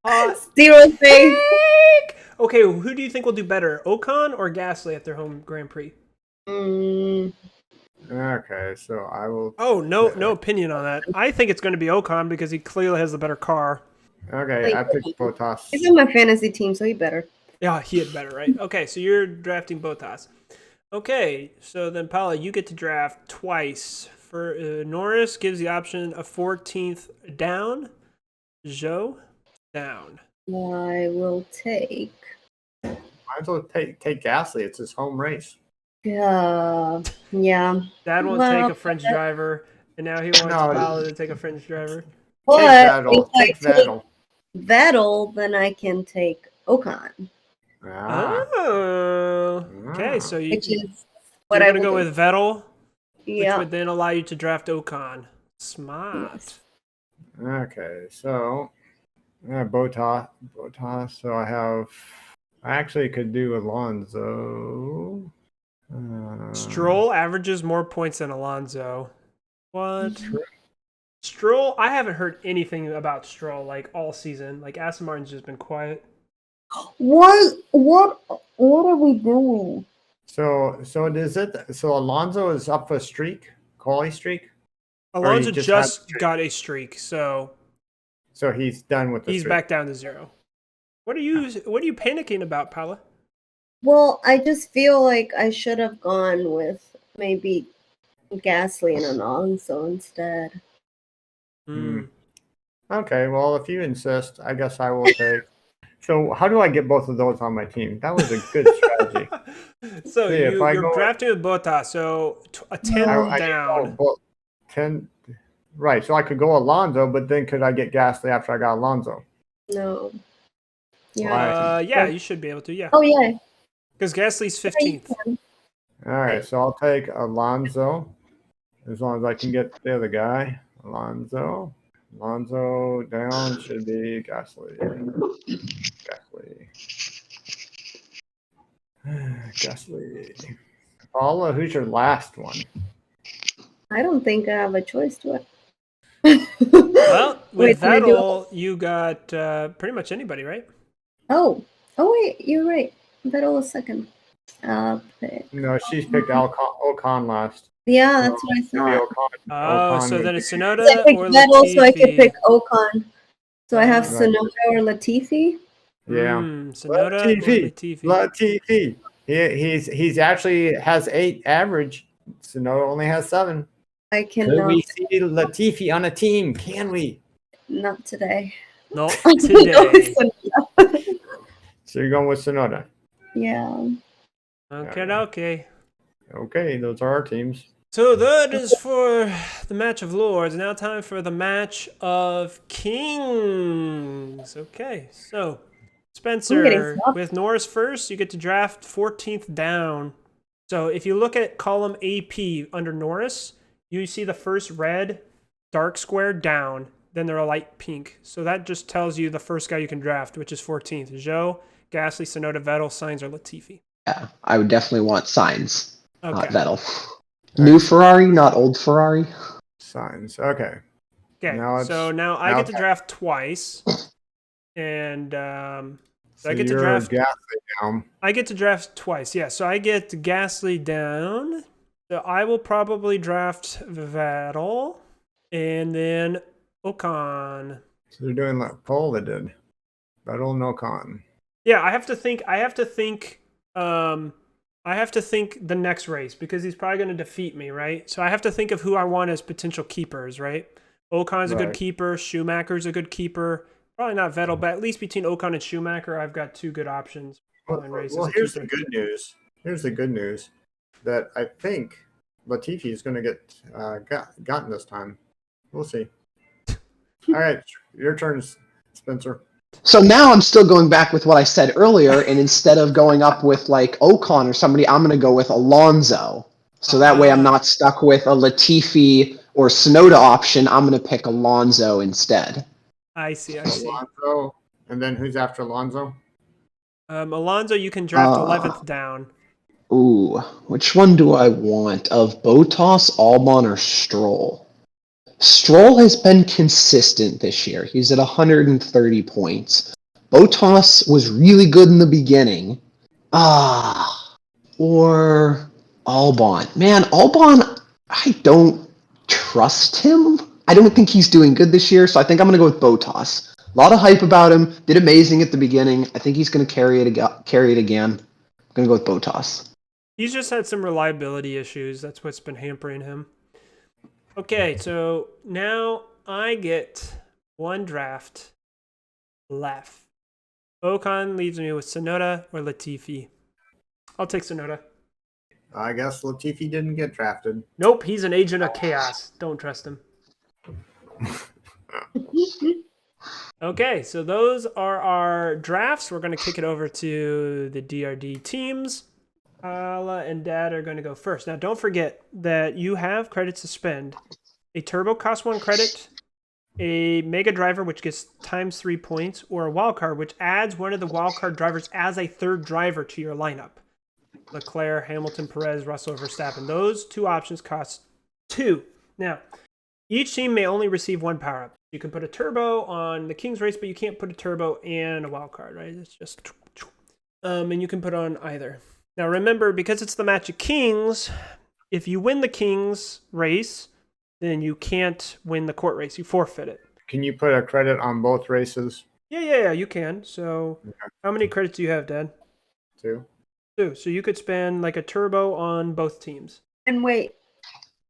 Hot Zero faith. take! Okay, who do you think will do better, Ocon or Gasly at their home Grand Prix? Mm, Okay, so I will. Oh, no opinion on that. I think it's going to be Ocon because he clearly has the better car. Okay, I picked Bottas. he's in my fantasy team, so he better. Yeah, he had better, right? Okay, so you're drafting Bottas. Okay, so then Paula, you get to draft twice. For Norris gives the option of 14th down. Joe, down. I will take. Might as well take Gasly. It's his home race. Yeah. Dad won't Well, take a French driver, and now he wants No. Paula to take a French driver. But Take Vettel. if I Take Vettel. Vettel, then I can take Ocon, Ah. Oh, okay. So you're which is what going I to go would with Vettel, which Yeah. would then allow you to draft Ocon. Smart. Okay, so Bottas. So I actually could do Alonso. Stroll averages more points than Alonso. What? True. Stroll, I haven't heard anything about Stroll like all season. Like Aston Martin's just been quiet. What are we doing? So is it? So Alonso is up a streak, quali streak. Or he Alonso just just had a streak? got a streak, so So he's done with the he's streak. back down to 0. What are you panicking about, Paula? Well, I just feel like I should have gone with maybe Gasly and Alonso instead. Hmm. Okay, well, if you insist, I guess I will take. So how do I get both of those on my team? That was a good strategy. So See, if I you're go- drafting with Bottas, so a 10 I down. 10. Right, so I could go Alonso, but then could I get Gasly after I got Alonso? No. Yeah. Yeah, you should be able to, yeah. Oh yeah. Because Gasly's 15th. All right, so I'll take Alonso as long as I can get the other guy. Alonso down should be Gasly. Gasly. Paula, who's your last one? I don't think I have a choice to it. Well, with Wait, can I do Vettel, you got pretty much anybody, right? Oh wait, you're right. Vettel was second. No, she's picked Ocon last. Yeah, that's what I Maybe thought. Oh, Ocon so would then be- it's Sonoda I picked or Vettel, so I could Latifi. pick Ocon. So I have Right. Sonoda or Latifi. Yeah. Sonoda or Latifi. Latifi. Latifi. He's actually has 8 average. Sonoda only has 7. I Could cannot. we see Latifi on a team? Can we? Not today. Not I'm gonna go with today. Sonoda. So you're going with Sonoda. Yeah. Okay. Okay, those are our teams. So that is for the match of lords. Now time for the match of kings. Okay, so Spencer, sloppy. with Norris first, you get to draft 14th down. So if you look at column AP under Norris, you see the first red dark square down, then they're a light pink. So that just tells you the first guy you can draft, which is 14th. Zhou, Gasly, Sonoda, Vettel, Sainz, or Latifi. Yeah, I would definitely want Sainz, Okay. not Vettel. New Ferrari, not old Ferrari. Signs. Okay. Okay, Now so now I get to draft twice, and So I get to you're draft. Gasly down. I get to draft twice. Yeah, so I get Gasly down. So I will probably draft Vettel, and then Ocon. So they're doing like Paula did. Vettel and Ocon. Yeah, I have to think. I have to think the next race because he's probably going to defeat me, right? So I have to think of who I want as potential keepers, right? Ocon's a good Right. keeper. Schumacher's a good keeper. Probably not Vettel, but at least between Ocon and Schumacher, I've got 2 good options. Well, in races well, to here's keep the it. good news. Here's the good news that I think Latifi is going to get gotten this time. We'll see. All right, your turn, Spencer. So now I'm still going back with what I said earlier, and instead of going up with like Ocon or somebody, I'm going to go with Alonso. So that way I'm not stuck with a Latifi or Tsunoda option. I'm going to pick Alonso instead. I see. Alonso, and then who's after Alonso? Alonso, you can draft 11th down. Ooh, which one do I want? Of Bottas, Albon, or Stroll? Stroll has been consistent this year. He's at 130 points. Bottas was really good in the beginning. Or Albon. Man, Albon, I don't trust him. I don't think he's doing good this year, so I think I'm going to go with Bottas. A lot of hype about him. Did amazing at the beginning. I think he's going to carry it again. I'm going to go with Bottas. He's just had some reliability issues. That's what's been hampering him. Okay, so now I get one draft left. Ocon leaves me with Tsunoda or Latifi. I'll take Tsunoda. I guess Latifi didn't get drafted. Nope, he's an agent of chaos. Don't trust him. Okay, so those are our drafts. We're going to kick it over to the DRD teams. Paula and Dad are going to go first. Now, don't forget that you have credits to spend. A turbo costs 1 credit, a mega driver, which gets times 3 points, or a wild card, which adds one of the wild card drivers as a third driver to your lineup. Leclerc, Hamilton, Perez, Russell, Verstappen. Those 2 options cost 2. Now, each team may only receive 1 power-up. You can put a turbo on the King's race, but you can't put a turbo and a wild card, right? It's just... and you can put on either. Now, remember, because it's the match of Kings, if you win the Kings race, then you can't win the court race. You forfeit it. Can you put a credit on both races? Yeah, you can. So how many credits do you have, Dad? 2. 2. So you could spend like a turbo on both teams. And wait,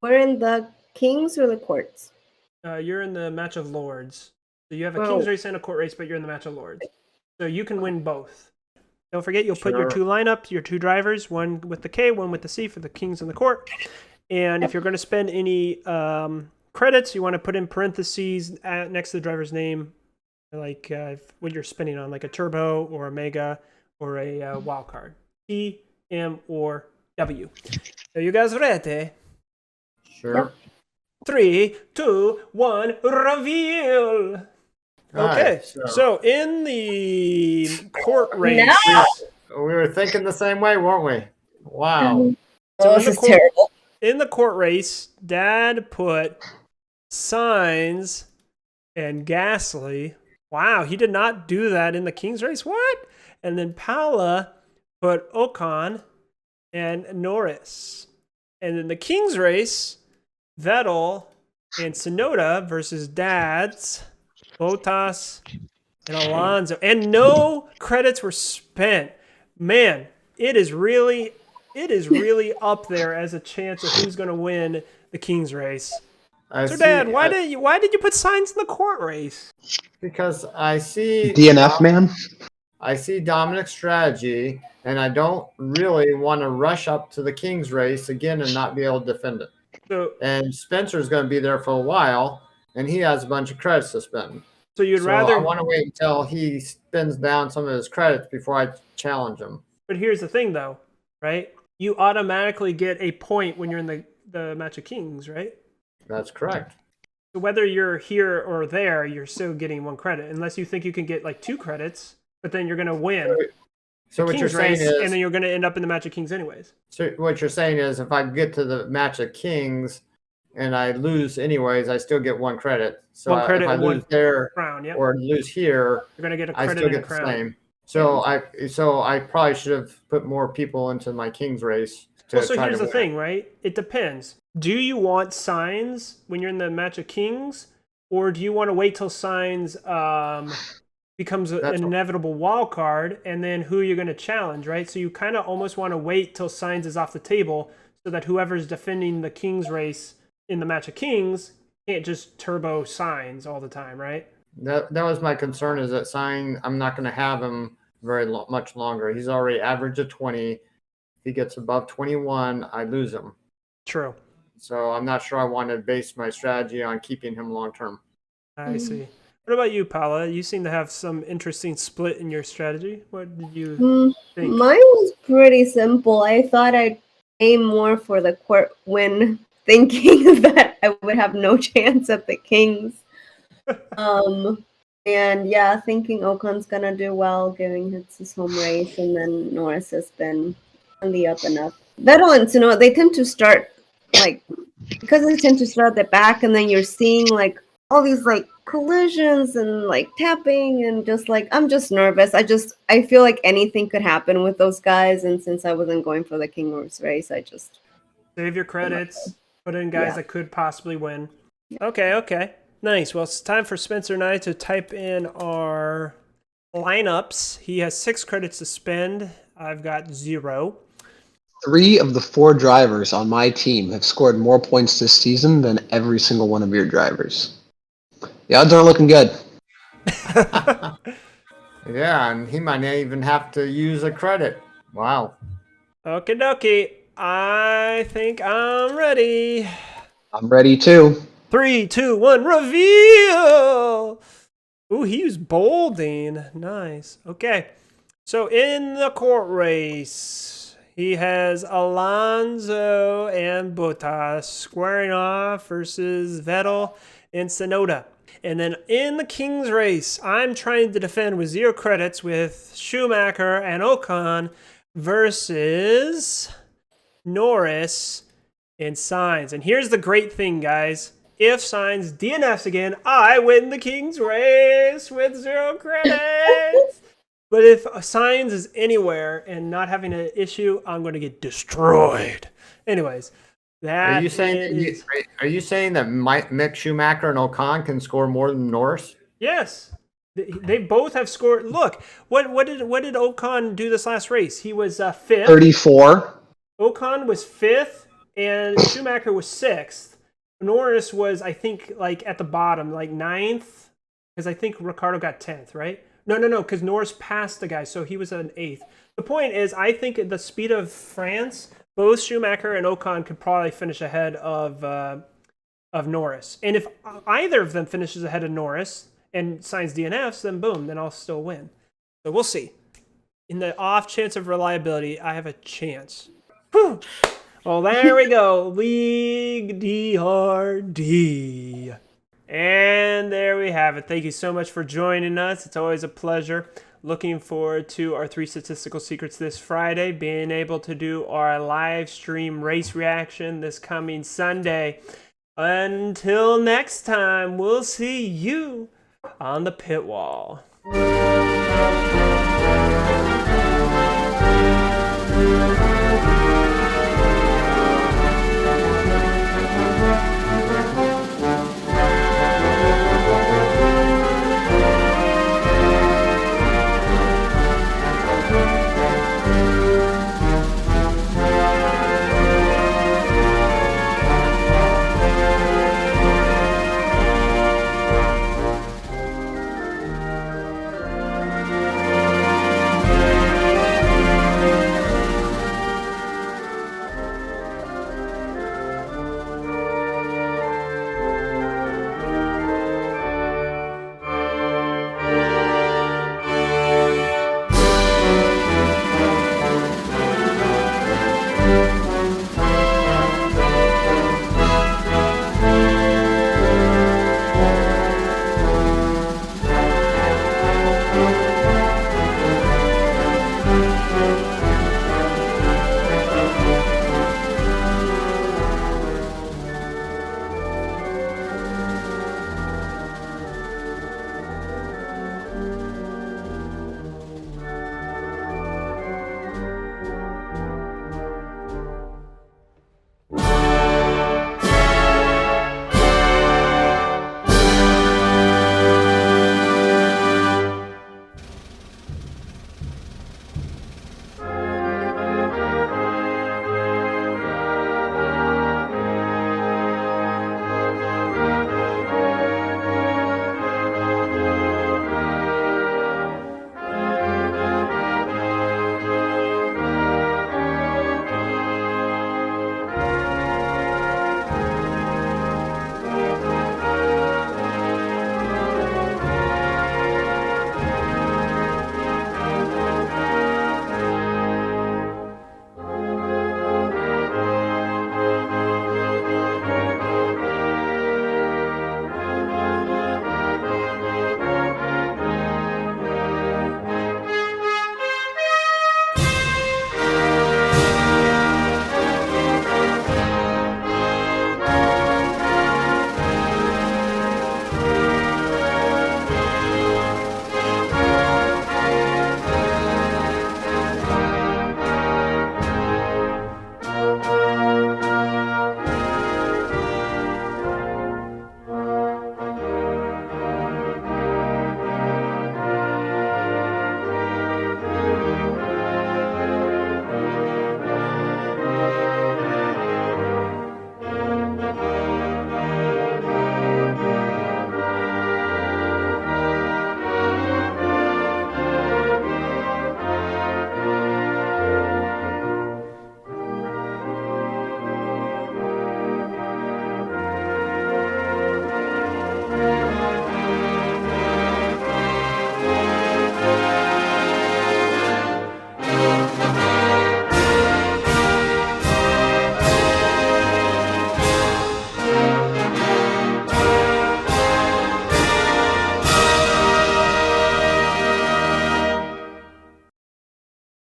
we're in the Kings or the courts? You're in the match of Lords. So you have a Kings race and a court race, but you're in the match of Lords. So you can win both. Don't forget, you'll put your 2 lineups, your 2 drivers, one with the K, one with the C for the Kings and the court. And if you're going to spend any credits, you want to put in parentheses next to the driver's name, like what you're spending on, like a turbo or a mega or a wild card. T, M, or W. Are you guys ready? Sure. 3, 2, 1, reveal! Okay, Right, so in the court race... we were thinking the same way, weren't we? Wow. So this is terrible. In the court race, Dad put Sainz and Gasly. Wow, he did not do that in the King's race. What? And then Paula put Ocon and Norris. And in the King's race, Vettel and Tsunoda versus Dad's Bottas and Alonso. And no credits were spent. Man, it is really up there as a chance of who's going to win the King's race. Dad, why did you put Sainz in the court race? Because I see DNF, man. I see Dominic's strategy, and I don't really want to rush up to the King's race again and not be able to defend it. And Spencer's going to be there for a while, and he has a bunch of credits to spend. So I want to wait until he spends down some of his credits before I challenge him. But here's the thing, though, right? You automatically get a point when you're in the match of Kings, right? That's correct. So whether you're here or there, you're still getting 1 credit, unless you think you can get like 2 credits, but then you're going to win. So what you're saying is, and then you're going to end up in the match of Kings anyways. So what you're saying is, if I get to the match of Kings and I lose anyways, I still get 1 credit. So 1 credit, if I lose there crown, yep. or lose here, you're going to get a I credit still and a get the crown. same. So I probably should have put more people into my Kings race. So here's the thing, right? It depends. Do you want Sainz when you're in the match of Kings, or do you want to wait till Sainz becomes an inevitable wild card, and then who you're going to challenge, right? So you kind of almost want to wait till Sainz is off the table, so that whoever's defending the Kings race in the match of Kings can't just turbo Sainz all the time, right? That was my concern, is that Sainz, I'm not going to have him very much longer. He's already averaged a 20. If he gets above 21, I lose him. True. So I'm not sure I want to base my strategy on keeping him long term. I see. What about you, Paula? You seem to have some interesting split in your strategy. What did you think? Mine was pretty simple. I thought I'd aim more for the court win, thinking that I would have no chance at the Kings. And yeah, thinking Ocon's gonna do well, giving it's his home race, and then Norris has been on the up and up. Vettel and Tsunoda, they tend to start because they tend to start at the back, and then you're seeing all these collisions and tapping, and I'm just nervous. I feel like anything could happen with those guys, and since I wasn't going for the King's race, I just save your credits, put in guys that could possibly win. Okay. Nice. Well, it's time for Spencer and I to type in our lineups. He has 6 credits to spend. I've got 0. 3 of the 4 drivers on my team have scored more points this season than every single one of your drivers. The odds aren't looking good. Yeah, and he might not even have to use a credit. Wow. Okie dokie. I think I'm ready. I'm ready too. 3, 2, 1, reveal! Ooh, he was bolding. Nice. Okay. So in the court race, he has Alonso and Bottas squaring off versus Vettel and Tsunoda. And then in the King's race, I'm trying to defend with 0 credits with Schumacher and Ocon versus Norris and Sainz. And here's the great thing, guys. If Sainz DNFs again, I win the King's race with 0 credits. But if Sainz is anywhere and not having an issue, I'm going to get destroyed. Anyways, Are you saying that Mick Schumacher and Ocon can score more than Norris? Yes. They both have scored. Look, what did Ocon do this last race? He was 5th. 34. Ocon was 5th, and Schumacher was 6th. Norris was, I think, at the bottom, 9th, because I think Ricciardo got 10th, right? No, because Norris passed the guy, so he was an 8th. The point is, I think at the speed of France, both Schumacher and Ocon could probably finish ahead of Norris. And if either of them finishes ahead of Norris and Sainz DNFs, then boom, then I'll still win. So we'll see. In the off chance of reliability, I have a chance. Whew. Well, there we go. League DRD. And there we have it. Thank you so much for joining us. It's always a pleasure. Looking forward to our 3 statistical secrets this Friday, being able to do our live stream race reaction this coming Sunday. Until next time, we'll see you on the pit wall.